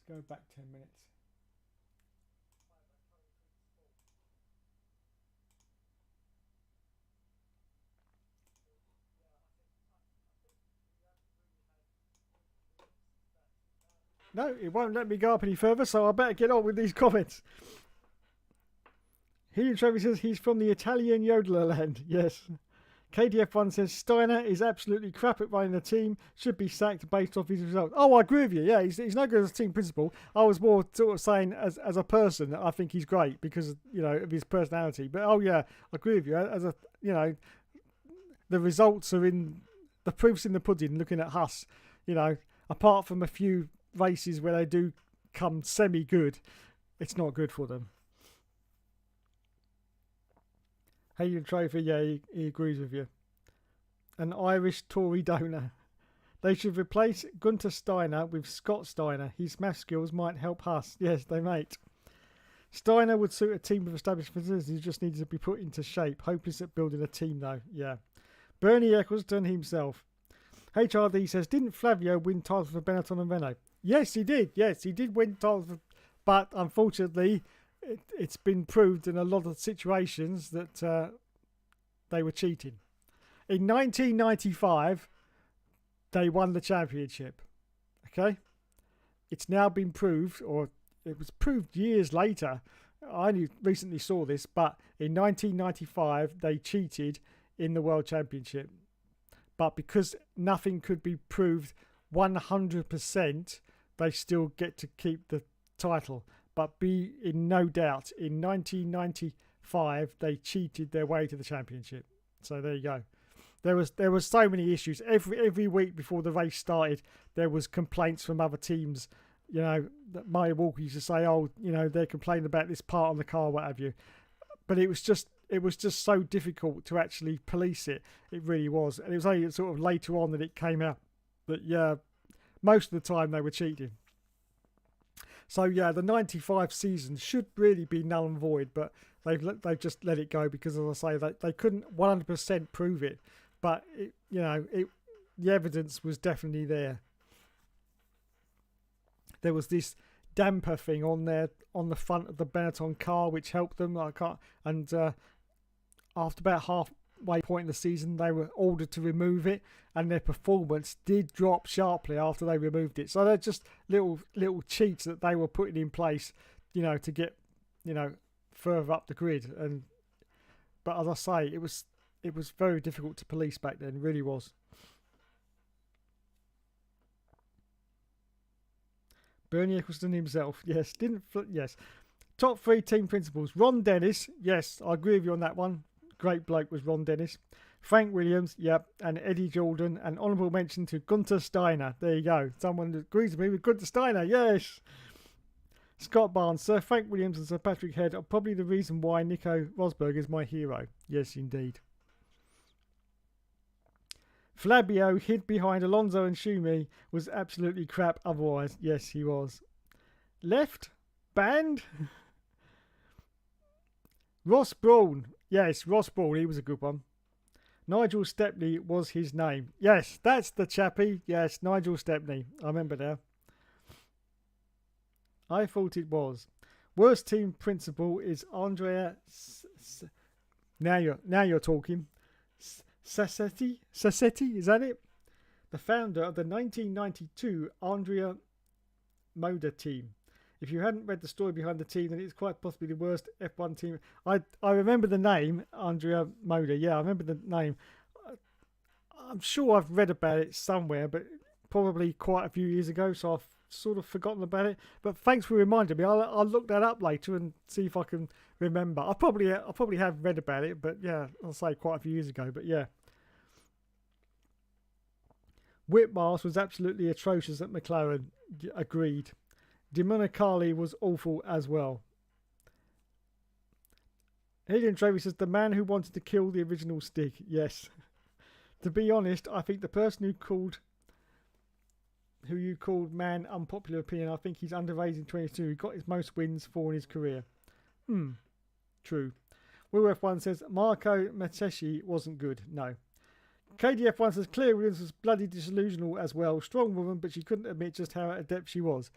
Let's go back 10 minutes. No, it won't let me go up any further, so I better get on with these comments. Helium Trophy says he's from the Italian yodeler land. Yes. KDF1 says Steiner is absolutely crap at running the team. Should be sacked based off his results. Oh, I agree with you. Yeah, he's no good as a team principal. I was more sort of saying as a person, I think he's great because of his personality. But oh yeah, I agree with you. As the results are in the proofs in the pudding. Looking at Huss, apart from a few races where they do come semi-good, it's not good for them. Helium Trophy, yeah, he agrees with you. An Irish Tory donor. They should replace Gunter Steiner with Scott Steiner. His math skills might help us. Yes, they might. Steiner would suit a team with established facilities who just needed to be put into shape. Hopeless at building a team, though. Yeah. Bernie Eccleston himself. HRD says, didn't Flavio win titles for Benetton and Renault? Yes, he did. Yes, he did win titles, but unfortunately, it's been proved in a lot of situations that they were cheating. In 1995, they won the championship. Okay? It's now been proved, or it was proved years later. I only recently saw this, but in 1995, they cheated in the World Championship. But because nothing could be proved 100%, they still get to keep the title. But be in no doubt, in 1995, they cheated their way to the championship. So there you go. There was so many issues. Every week before the race started, there was complaints from other teams. That Maya Walker used to say, they're complaining about this part on the car, what have you. But it was just so difficult to actually police it. It really was. And it was only sort of later on that it came out that, yeah, most of the time they were cheating. So, yeah, the 95 season should really be null and void, but they've just let it go because, as I say, they couldn't 100% prove it. But, the evidence was definitely there. There was this damper thing on the front of the Benetton car which helped them. After about halfway point in the season, they were ordered to remove it, and their performance did drop sharply after they removed it. So they're just little cheats that they were putting in place, to get further up the grid. But as I say, it was very difficult to police back then. It really was. Bernie Eccleston himself, yes, yes. Top 3 team principals. Ron Dennis, yes, I agree with you on that one. Great bloke was Ron Dennis. Frank Williams, yep, and Eddie Jordan. And honourable mention to Gunter Steiner. There you go. Someone that agrees with me with Gunter Steiner, yes. Scott Barnes, Sir Frank Williams and Sir Patrick Head are probably the reason why Nico Rosberg is my hero. Yes, indeed. Flavio hid behind Alonso and Schumi was absolutely crap otherwise. Yes, he was. Left? Banned? Ross Brawn. Yes, Ross Brawn. He was a good one. Nigel Stepney was his name. Yes, that's the chappie. Yes, Nigel Stepney. I remember now. I thought it was. Worst team principal is Andrea... Now you're talking. Sassetti, is that it? The founder of the 1992 Andrea Moda team. If you hadn't read the story behind the team, then it's quite possibly the worst F1 team. I remember the name, Andrea Moda. Yeah, I remember the name. I'm sure I've read about it somewhere, but probably quite a few years ago, so I've sort of forgotten about it. But thanks for reminding me. I'll look that up later and see if I can remember. I probably have read about it, but yeah, I'll say quite a few years ago. But yeah, Whitmars was absolutely atrocious at McLaren. Agreed. Domenicali was awful as well. Helium Trophy says the man who wanted to kill the original Stig. Yes. To be honest, I think the person who you called man unpopular opinion, I think he's underrated in 22. He got his most wins for in his career. True. Will F1 says Marco Mateschi wasn't good. No. KDF1 says Claire Williams was bloody disillusional as well. Strong woman, but she couldn't admit just how adept she was.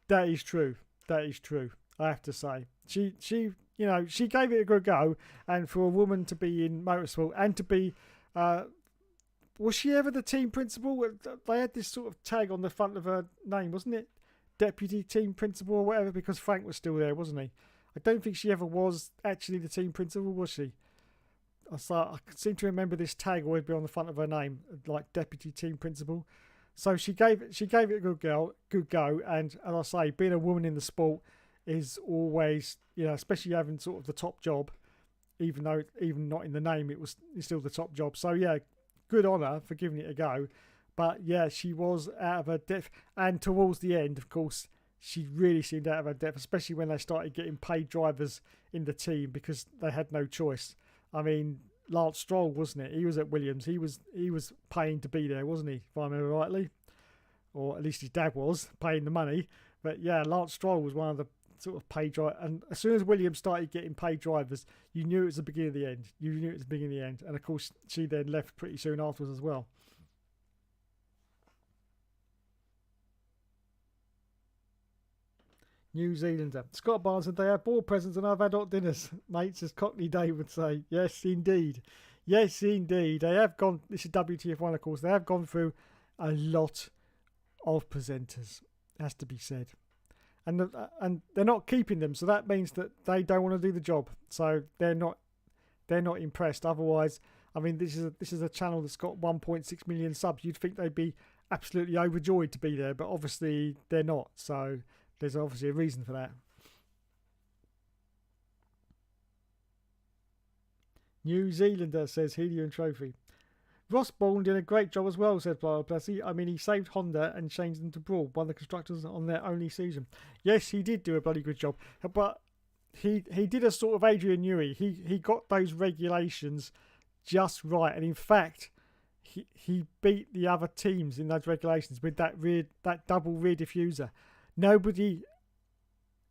That is true. That is true. I have to say. She gave it a good go, and for a woman to be in motorsport and to be, was she ever the team principal? They had this sort of tag on the front of her name, wasn't it? Deputy team principal or whatever, because Frank was still there, wasn't he? I don't think she ever was actually the team principal, was she? I seem to remember this tag always be on the front of her name, like deputy team principal. So she gave it a good go, and as I say, being a woman in the sport is always, especially having sort of the top job, even not in the name, it's still the top job. So yeah, good on her for giving it a go. But yeah, she was out of her depth, and towards the end, of course, she really seemed out of her depth, especially when they started getting paid drivers in the team because they had no choice. I mean, Lance Stroll, wasn't it? He was at Williams. He was paying to be there, wasn't he? If I remember rightly, or at least his dad was paying the money. But yeah, Lance Stroll was one of the sort of paid drivers. And as soon as Williams started getting paid drivers, you knew it was the beginning of the end. You knew it was the beginning of the end. And of course, she then left pretty soon afterwards as well. New Zealander. Scott Barnes said they have ball presents and have adult dinners. Mates, as Cockney Dave would say. Yes, indeed. Yes, indeed. They have gone, this is WTF1 of course, they have gone through a lot of presenters, has to be said. And they're not keeping them, so that means that they don't want to do the job. So they're not impressed. Otherwise, I mean, this is a channel that's got 1.6 million subs. You'd think they'd be absolutely overjoyed to be there, but obviously they're not. So there's obviously a reason for that. New Zealander says Helium Trophy. Ross Bourne did a great job as well, said Plessy. I mean, he saved Honda and changed them to Brawl, one of the constructors on their only season. Yes, he did do a bloody good job. But he did a sort of Adrian Newey. He got those regulations just right. And in fact, he beat the other teams in those regulations with that double rear diffuser. Nobody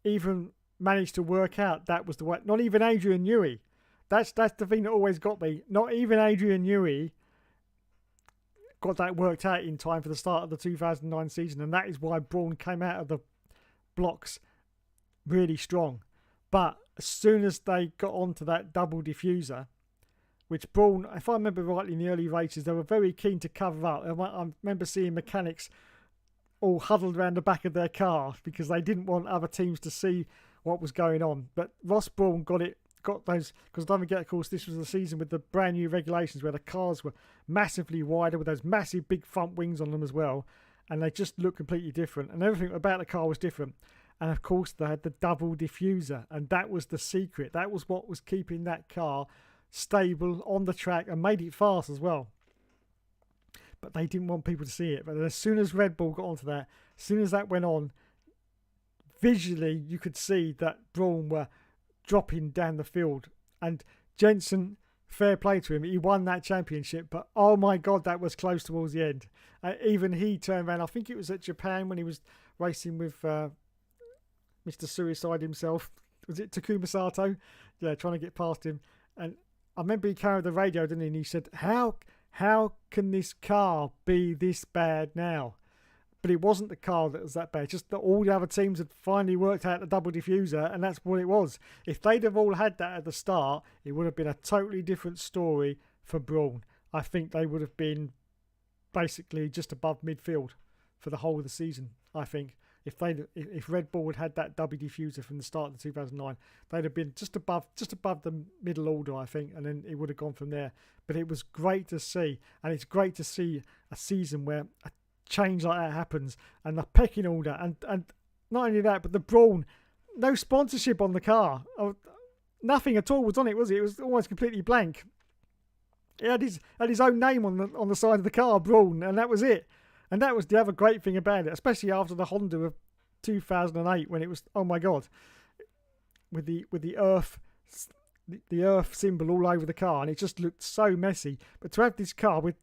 even managed to work out that was the way. Not even Adrian Newey. That's the thing that always got me. Not even Adrian Newey got that worked out in time for the start of the 2009 season, and that is why Brawn came out of the blocks really strong. But as soon as they got onto that double diffuser, which Brawn, if I remember rightly, in the early races, they were very keen to cover up. I remember seeing mechanics all huddled around the back of their car because they didn't want other teams to see what was going on. But Ross Brawn got those, because don't forget, of course, this was the season with the brand new regulations where the cars were massively wider with those massive big front wings on them as well, and they just looked completely different, and everything about the car was different. And of course they had the double diffuser, and that was the secret. That was what was keeping that car stable on the track and made it fast as well. But they didn't want people to see it. But as soon as Red Bull got onto that, as soon as that went on, visually you could see that Brawn were dropping down the field. And Jensen, fair play to him, he won that championship. But oh my God, that was close towards the end. Even he turned around. I think it was at Japan when he was racing with Mr. Suicide himself. Was it Takuma Sato? Yeah, trying to get past him. And I remember he carried the radio, didn't he? And he said, How can this car be this bad now? But it wasn't the car that was that bad. Just that all the other teams had finally worked out the double diffuser, and that's what it was. If they'd have all had that at the start, it would have been a totally different story for Brawn. I think they would have been basically just above midfield for the whole of the season, I think, if Red Bull had that W diffuser from the start of 2009, they'd have been just above the middle order, I think, and then it would have gone from there. But it was great to see, and it's great to see a season where a change like that happens, and the pecking order, and not only that, but the brawn, no sponsorship on the car, nothing at all was on it, was it? It was almost completely blank. It had his own name on the side of the car, Brawn, and that was it. And that was the other great thing about it, especially after the Honda of 2008, when it was, oh my god, with the Earth symbol all over the car, and it just looked so messy. But to have this car with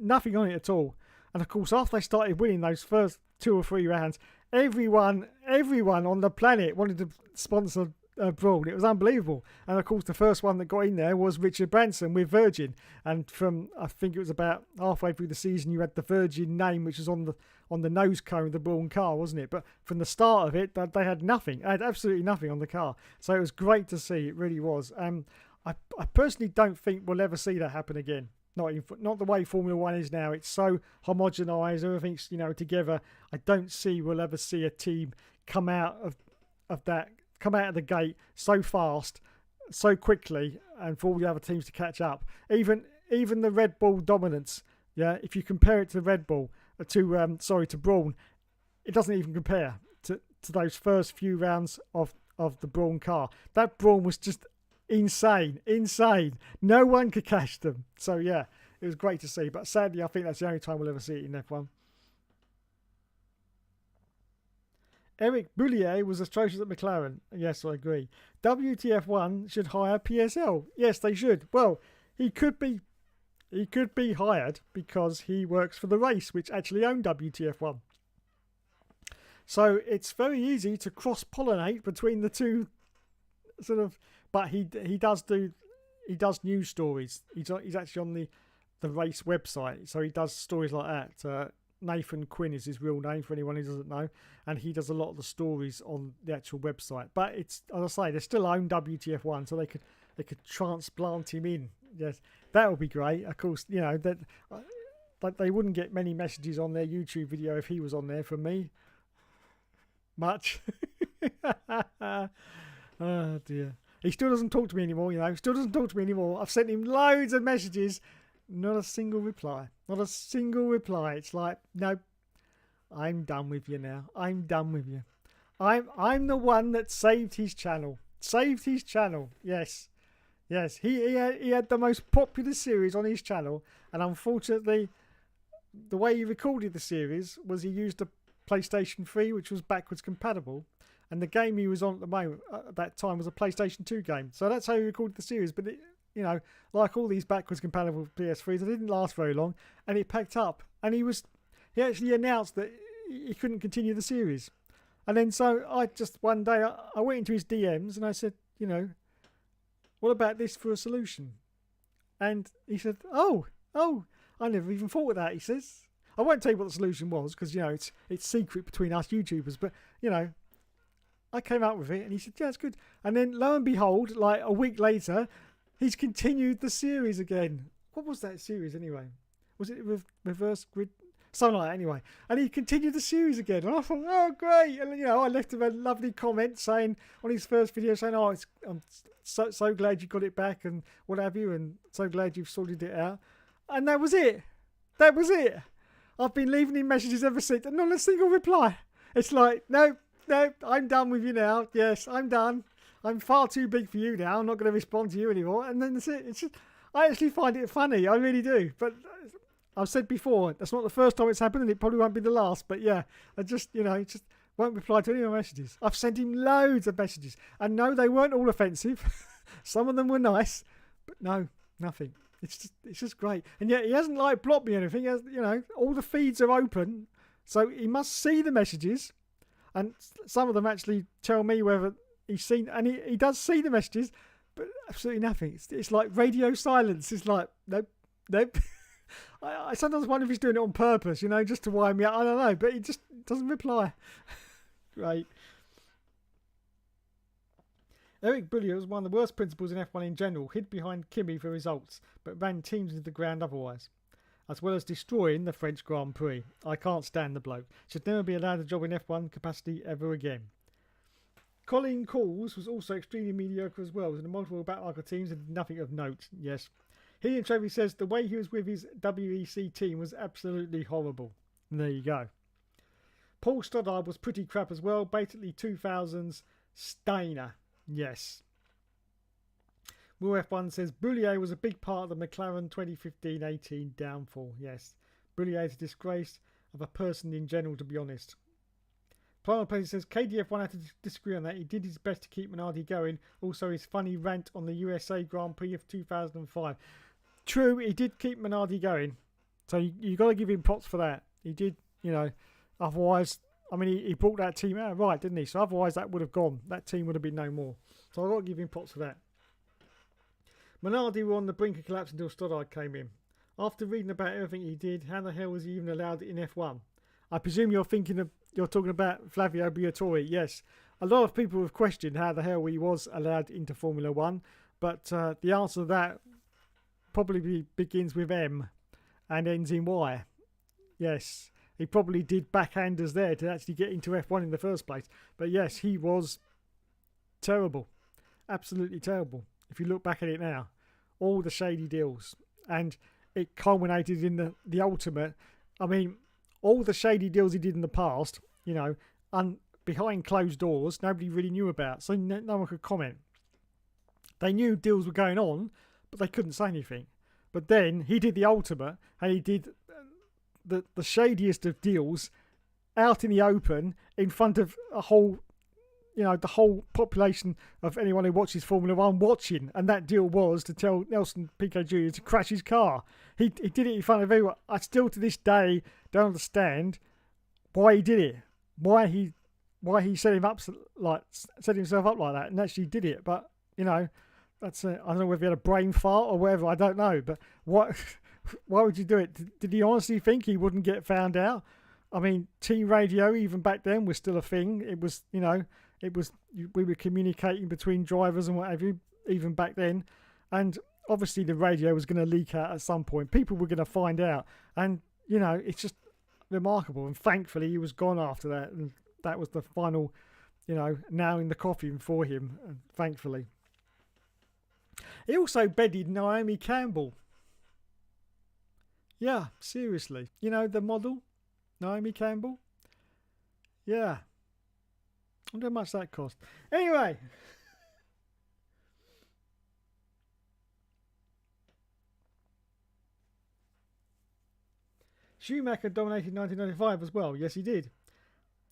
nothing on it at all, and of course after they started winning those first 2 or 3 rounds, everyone on the planet wanted to sponsor Brawn. It was unbelievable. And of course the first one that got in there was Richard Branson with Virgin, and from, I think it was about halfway through the season, you had the Virgin name which was on the nose cone of the Brawn car, wasn't it? But from the start of it, they had nothing. They had absolutely nothing on the car. So it was great to see. It really was. I personally don't think we'll ever see that happen again. Not the way Formula One is now. It's so homogenised, everything's together. I don't see we'll ever see a team come out of the gate so fast, so quickly, and for all the other teams to catch up. Even the Red Bull dominance, yeah. If you compare it to Red Bull, to Brawn, it doesn't even compare to those first few rounds of the Brawn car. That Brawn was just insane. No one could catch them. So yeah, it was great to see. But sadly, I think that's the only time we'll ever see it in F1. Eric Boulier was atrocious at McLaren. Yes, I agree. WTF1 should hire PSL. Yes, they should. Well, he could be hired because he works for the race, which actually owned WTF1. So it's very easy to cross-pollinate between the two, sort of. But he does news stories. He's actually on the race website, so he does stories like that. Nathan Quinn is his real name for anyone who doesn't know, and he does a lot of the stories on the actual website. But it's, as I say, they still own WTF1, so they could transplant him in. Yes, that would be great. Of course, that they wouldn't get many messages on their YouTube video if he was on there from me. Much. Oh dear. He still doesn't talk to me anymore. Still doesn't talk to me anymore. I've sent him loads of messages. Not a single reply. Not a single reply. It's like, no, I'm done with you now. I'm done with you. I'm the one that saved his channel. Saved his channel. Yes. He had the most popular series on his channel, and unfortunately, the way he recorded the series was he used a PlayStation 3, which was backwards compatible, and the game he was on at the moment at that time was a PlayStation 2 game. So that's how he recorded the series. But like all these backwards compatible PS3s, it didn't last very long, and it packed up. And he actually announced that he couldn't continue the series. And then so one day I went into his DMs and I said, what about this for a solution? And he said, oh, I never even thought of that. He says, I won't tell you what the solution was because it's secret between us YouTubers, but I came up with it, and he said, yeah, it's good. And then lo and behold, like a week later, he's continued the series again. What was that series anyway? Was it Reverse Grid? Something like that anyway. And he continued the series again. And I thought, oh, great. And, I left him a lovely comment saying, on his first video, saying, oh, I'm so glad you got it back and what have you, and so glad you've sorted it out. And that was it. I've been leaving him messages ever since, and not a single reply. It's like, no, I'm done with you now. Yes, I'm done. I'm far too big for you now. I'm not going to respond to you anymore. And then that's it. It's just, I actually find it funny. I really do. But I've said before, that's not the first time it's happened, and it probably won't be the last. But yeah, I just won't reply to any of my messages. I've sent him loads of messages. And no, they weren't all offensive. Some of them were nice. But no, nothing. It's just great. And yet he hasn't blocked me or anything. He has, all the feeds are open. So he must see the messages. And some of them actually tell me whether he's seen, and he does see the messages, but absolutely nothing. It's like radio silence. It's like, nope. I sometimes wonder if he's doing it on purpose, just to wind me up. I don't know, but he just doesn't reply. Great. Eric Boulier was one of the worst principals in F1 in general, hid behind Kimi for results, but ran teams into the ground otherwise. as well as destroying the French Grand Prix. I can't stand the bloke. Should never be allowed a job in F1 capacity ever again. Colin Calls was also extremely mediocre as well. Was in the multiple backmarker teams and nothing of note. Yes. He and Trevi says the way he was with his WEC team was absolutely horrible. And there you go. Paul Stoddard was pretty crap as well. Basically 2000s Stainer. Yes. Will F1 says Boulier was a big part of the McLaren 2015-18 downfall. Yes. Boulier is a disgrace of a person in general, to be honest. Final Place says KDF1 had to disagree on that. He did his best to keep Minardi going. Also his funny rant on the USA Grand Prix of 2005. True, he did keep Minardi going. So you got to give him props for that. He did, you know. Otherwise, I mean, he brought that team out right, didn't he? So otherwise that would have gone. That team would have been no more. So I've got to give him props for that. Minardi were on the brink of collapse until Stoddard came in. After reading about everything he did, how the hell was he even allowed in F1? I presume you're talking about Flavio Briatore. Yes, a lot of people have questioned how the hell he was allowed into Formula One, but the answer to that probably begins with M and ends in Y. Yes, he probably did backhanders there to actually get into F1 in the first place. But yes, he was terrible, absolutely terrible. If you look back at it now, all the shady deals, and it culminated in the ultimate. I mean, all the shady deals he did in the past, you know, behind closed doors, nobody really knew about, so no one could comment. They knew deals were going on, but they couldn't say anything. But then he did the ultimate, and he did the shadiest of deals out in the open in front of a whole, you know, the whole population of anyone who watches Formula One watching. And that deal was to tell Nelson Piquet Jr. to crash his car. He did it in front of everyone. I still to this day don't understand why he did it. Why he set himself up like that and actually did it. But you know, that's I don't know whether he had a brain fart or whatever. I don't know. But why would you do it? Did he honestly think he wouldn't get found out? I mean, T radio even back then was still a thing. It was, you know, we were communicating between drivers and whatever even back then, and obviously the radio was going to leak out at some point. People were going to find out, and you know, it's just remarkable. And thankfully he was gone after that, and that was the final, you know, nail in the coffin for him, thankfully. He also bedded Naomi Campbell. Yeah, seriously. You know, the model, Naomi Campbell? Yeah. I wonder how much that cost. Anyway. Schumacher dominated 1995 as well. Yes, he did.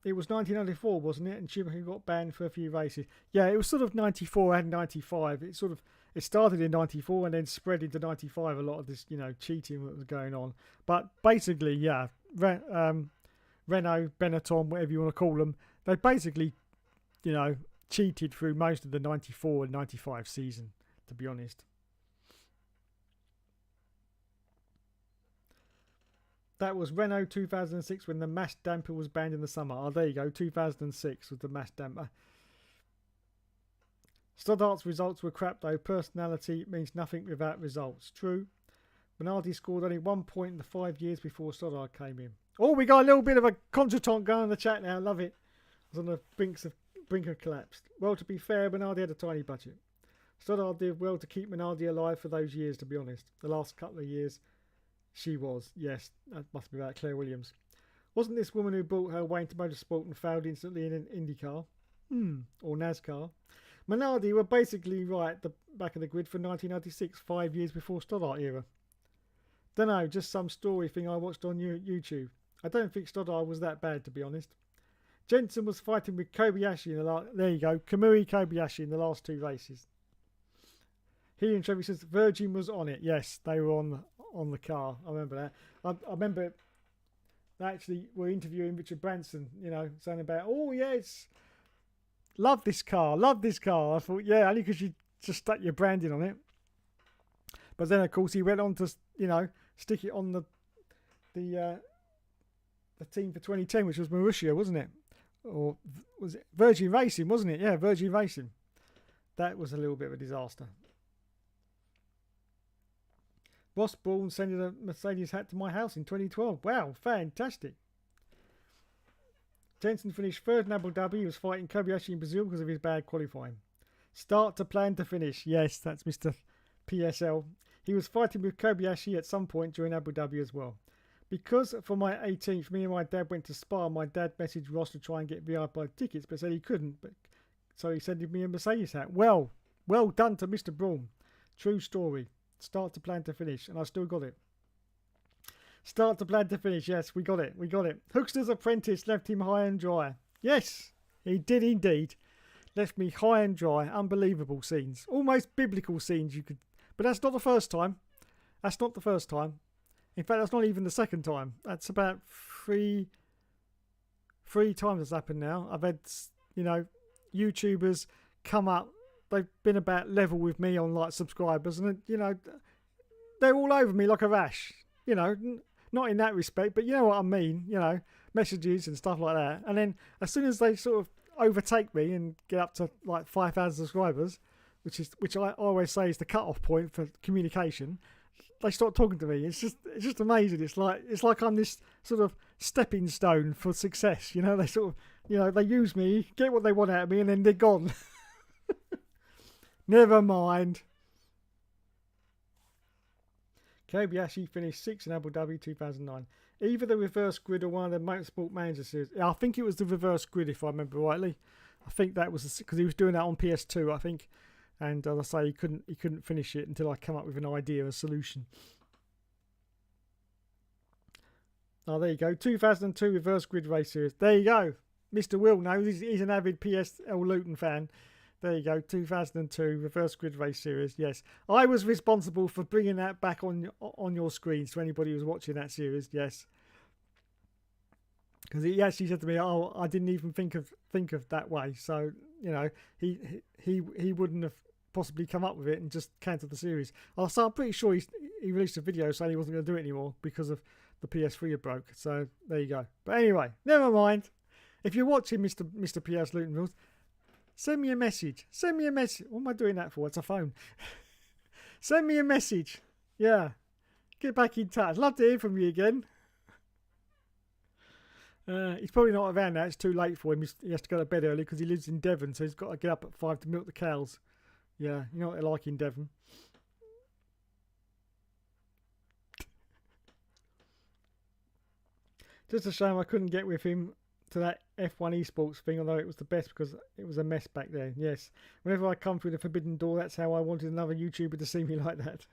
It was 1994, wasn't it? And Schumacher got banned for a few races. Yeah, it was sort of 94 and 95. It started in 94 and then spread into 95. A lot of this, you know, cheating that was going on. But basically, yeah, Renault, Benetton, whatever you want to call them, they basically, you know, cheated through most of the 94 and 95 season, to be honest. That was Renault 2006 when the mass damper was banned in the summer. Oh, there you go. 2006 was the mass damper. Stoddart's results were crap though. Personality means nothing without results. True. Minardi scored only 1 point in the 5 years before Stoddart came in. Oh, we got a little bit of a contretemps going in the chat now. Love it. I was on the brink of collapse. Well, to be fair, Minardi had a tiny budget. Stoddart did well to keep Minardi alive for those years, to be honest. The last couple of years, she was. Yes, that must be about Claire Williams. Wasn't this woman who brought her way into motorsport and failed instantly in an IndyCar? Or NASCAR? Minardi were basically right at the back of the grid for 1996, 5 years before Stoddart era. Don't know, just some story thing I watched on YouTube. I don't think Stoddart was that bad, to be honest. Jensen was fighting with Kobayashi in the last... There you go, Kamui Kobayashi in the last 2 races. He and Trevi says Virgin was on it. Yes, they were on the car. I remember that. I remember they actually were interviewing Richard Branson, you know, saying about, oh, yes, love this car. I thought, yeah, only because you just stuck your branding on it. But then, of course, he went on to, you know, stick it on the team for 2010, which was Marussia, wasn't it? Or was it Virgin Racing, wasn't it? Yeah, Virgin Racing. That was a little bit of a disaster. Ross Braun sending a Mercedes hat to my house in 2012. Wow, fantastic. Jensen finished third in Abu Dhabi. He was fighting Kobayashi in Brazil because of his bad qualifying. Start to plan to finish. Yes, that's Mr. PSL. He was fighting with Kobayashi at some point during Abu Dhabi as well. Because for my 18th, me and my dad went to Spa, my dad messaged Ross to try and get VIP tickets, but said he couldn't. So he sent me a Mercedes hat. Well done to Mr. Braun. True story. Start to plan to finish, and I still got it. Start to plan to finish. Yes, we got it. Hookster's apprentice left him high and dry. Yes, he did indeed. Left me high and dry. Unbelievable scenes. Almost biblical scenes you could. But that's not the first time. In fact, that's not even the second time. That's about three times it's happened now. I've had, YouTubers come up. They've been about level with me on like subscribers, and they're all over me like a rash. Not in that respect, but you know what I mean. Messages and stuff like that. And then as soon as they sort of overtake me and get up to like 5,000 subscribers, which I always say is the cut-off point for communication, they start talking to me. It's just amazing. It's like I'm this sort of stepping stone for success. They sort of they use me, get what they want out of me, and then they're gone. Never mind. Kobayashi finished 6th in Abu Dhabi 2009. Either the reverse grid or one of the Motorsport Manager series. I think it was the reverse grid, if I remember rightly. I think that was because he was doing that on PS2, I think. And as I say, he couldn't finish it until I come up with an idea, a solution. Oh, there you go. 2002 reverse grid race series. There you go. Mr. Will knows he's an avid PSL Luton fan. There you go, 2002 reverse grid race series. Yes, I was responsible for bringing that back on your screens to anybody who's watching that series. Yes, because he actually said to me, "Oh, I didn't even think of that way." So he wouldn't have possibly come up with it and just cancelled the series. So I'm pretty sure he released a video saying he wasn't going to do it anymore because of the PS3 had broke. So there you go. But anyway, never mind. If you're watching Mr. PS Luton Rules, send me a message. What am I doing that for? It's a phone. Send me a message. Yeah. Get back in touch. Love to hear from you again. He's probably not around now. It's too late for him. He has to go to bed early because he lives in Devon, so he's got to get up at 5 to milk the cows. Yeah, you know what they're like in Devon. Just a shame I couldn't get with him to that F1 esports thing, although it was the best because it was a mess back there. Yes, whenever I come through the forbidden door, that's how I wanted another YouTuber to see me like that.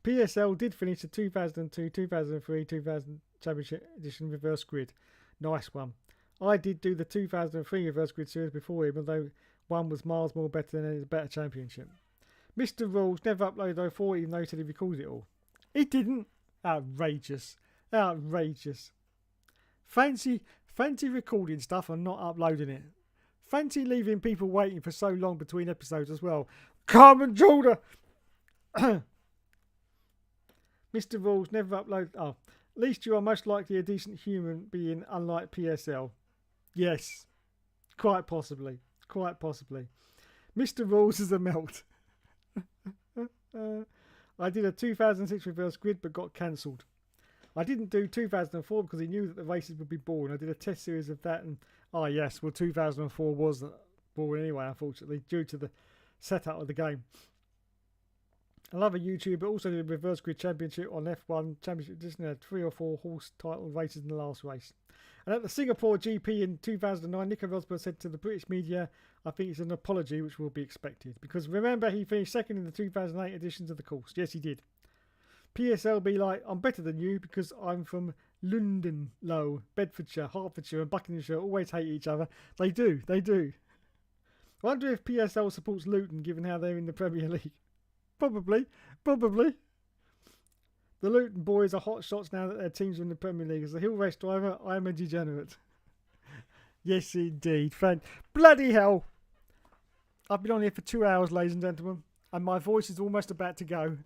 PSL did finish the 2002, 2003, 2000 Championship Edition reverse grid. Nice one. I did do the 2003 reverse grid series before him, although one was miles more better and it's a better championship. Mr. Rules never uploaded 04 even though he said he records it all. He didn't. Outrageous. Fancy recording stuff and not uploading it. Fancy leaving people waiting for so long between episodes as well. Carmen Jordan! Mr. Rules never uploaded... Oh, at least you are most likely a decent human being, unlike PSL. Yes. Quite possibly. Mr. Rules is a melt. I did a 2006 reverse grid but got cancelled. I didn't do 2004 because he knew that the races would be boring. I did a test series of that and... Oh, yes. Well, 2004 was boring anyway, unfortunately, due to the setup of the game. Another YouTuber also did a reverse grid championship on F1 Championship Edition. Had 3 or 4 horse title races in the last race. And at the Singapore GP in 2009, Nico Rosberg said to the British media, I think it's an apology which will be expected. Because remember, he finished second in the 2008 editions of the course. Yes, he did. PSL be like, I'm better than you because I'm from London, Bedfordshire, Hertfordshire and Buckinghamshire always hate each other. They do. I wonder if PSL supports Luton given how they're in the Premier League. Probably. The Luton boys are hot shots now that their teams are in the Premier League. As a hill race driver, I am a degenerate. Yes, indeed. Bloody hell. I've been on here for 2 hours, ladies and gentlemen, and my voice is almost about to go.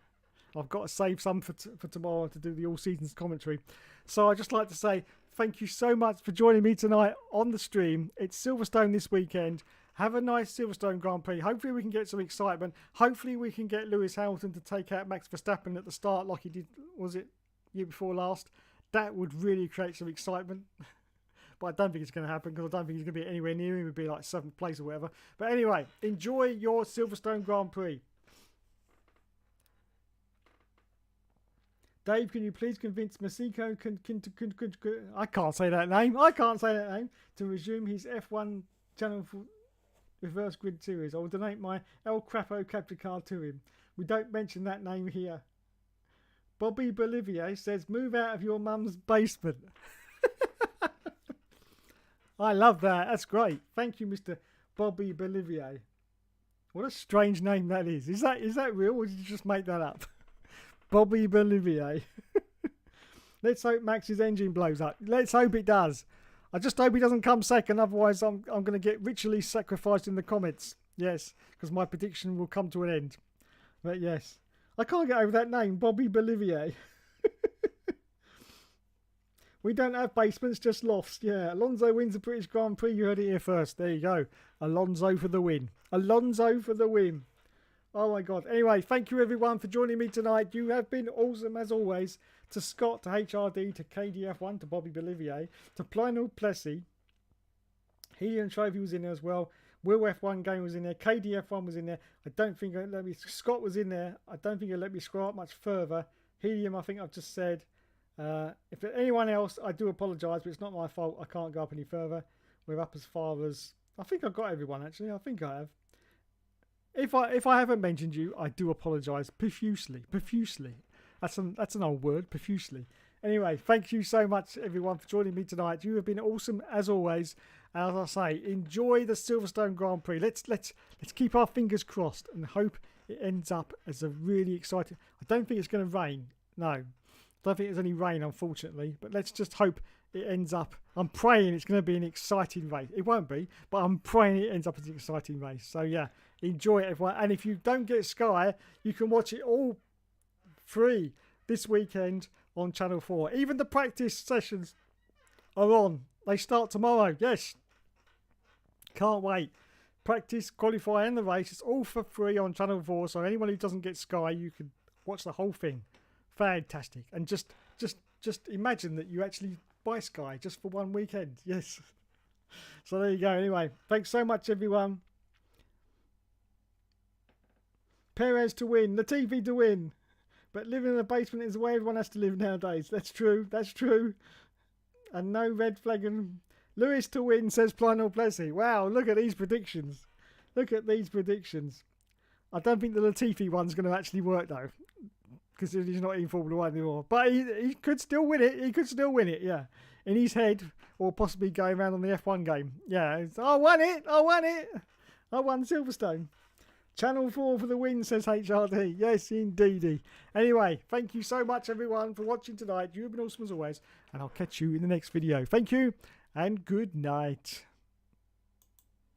I've got to save some for tomorrow to do the all seasons commentary. So I'd just like to say thank you so much for joining me tonight on the stream. It's Silverstone this weekend. Have a nice Silverstone Grand Prix. Hopefully we can get some excitement. Hopefully we can get Lewis Hamilton to take out Max Verstappen at the start like he did, was it year before last? That would really create some excitement. But I don't think it's going to happen because I don't think he's going to be anywhere near him. He would be like 7th place or whatever. But anyway, enjoy your Silverstone Grand Prix. Dave, can you please convince Masiko I can't say that name. I can't say that name. To resume his F1 Channel Reverse Grid Series. I will donate my El Crapo capture card to him. We don't mention that name here. Bobby Bolivier says, move out of your mum's basement. I love that. That's great. Thank you, Mr. Bobby Bolivier. What a strange name that is. Is that real or did you just make that up? Bobby Bolivier. Let's hope Max's engine blows up. Let's hope it does. I just hope he doesn't come second, otherwise I'm going to get ritually sacrificed in the comments. Yes, because my prediction will come to an end. But yes, I can't get over that name, Bobby Bolivier. We don't have basements, just lofts. Yeah, Alonso wins the British Grand Prix. You heard it here first. There you go. Alonso for the win. Alonso for the win. Oh my God. Anyway, thank you everyone for joining me tonight. You have been awesome as always. To Scott, to HRD, to KDF1, to Bobby Bolivier, to Plynal Plessy. Helium Trophy was in there as well. Will F1 Game was in there. KDF1 was in there. I don't think it let me. Scott was in there. I don't think it let me scroll up much further. Helium, I think I've just said. If there's anyone else, I do apologise, but it's not my fault. I can't go up any further. We're up as far as I think I've got everyone. Actually, I think I have. If I haven't mentioned you, I do apologise profusely. Profusely. That's an old word. Profusely. Anyway, thank you so much, everyone, for joining me tonight. You have been awesome as always. As I say, enjoy the Silverstone Grand Prix. Let's keep our fingers crossed and hope it ends up as a really exciting. I don't think it's going to rain. No, I don't think there's any rain, unfortunately. But let's just hope it ends up. I'm praying it's going to be an exciting race. It won't be, but I'm praying it ends up as an exciting race. So yeah, enjoy it, everyone. And if you don't get Sky, you can watch it all free this weekend on Channel 4. Even the practice sessions are on. They start tomorrow. Yes. Can't wait. Practice, qualify and the race. It's all for free on Channel 4. So anyone who doesn't get Sky, you can watch the whole thing. Fantastic. And just imagine that you actually buy Sky just for one weekend. Yes. So there you go. Anyway, thanks so much, everyone. Perez to win. Latifi to win. But living in a basement is the way everyone has to live nowadays. That's true. That's true. And no red flag. And Lewis to win, says Plynal Plessy. Wow, look at these predictions. Look at these predictions. I don't think the Latifi one's going to actually work, though. Because he's not in Formula 1 anymore. But he could still win it. He could still win it, yeah. In his head, or possibly going around on the F1 game. Yeah, I won it. I won it. I won Silverstone. Channel 4 for the win, says HRD. Yes, indeedy. Anyway, thank you so much, everyone, for watching tonight. You've been awesome as always, and I'll catch you in the next video. Thank you, and good night.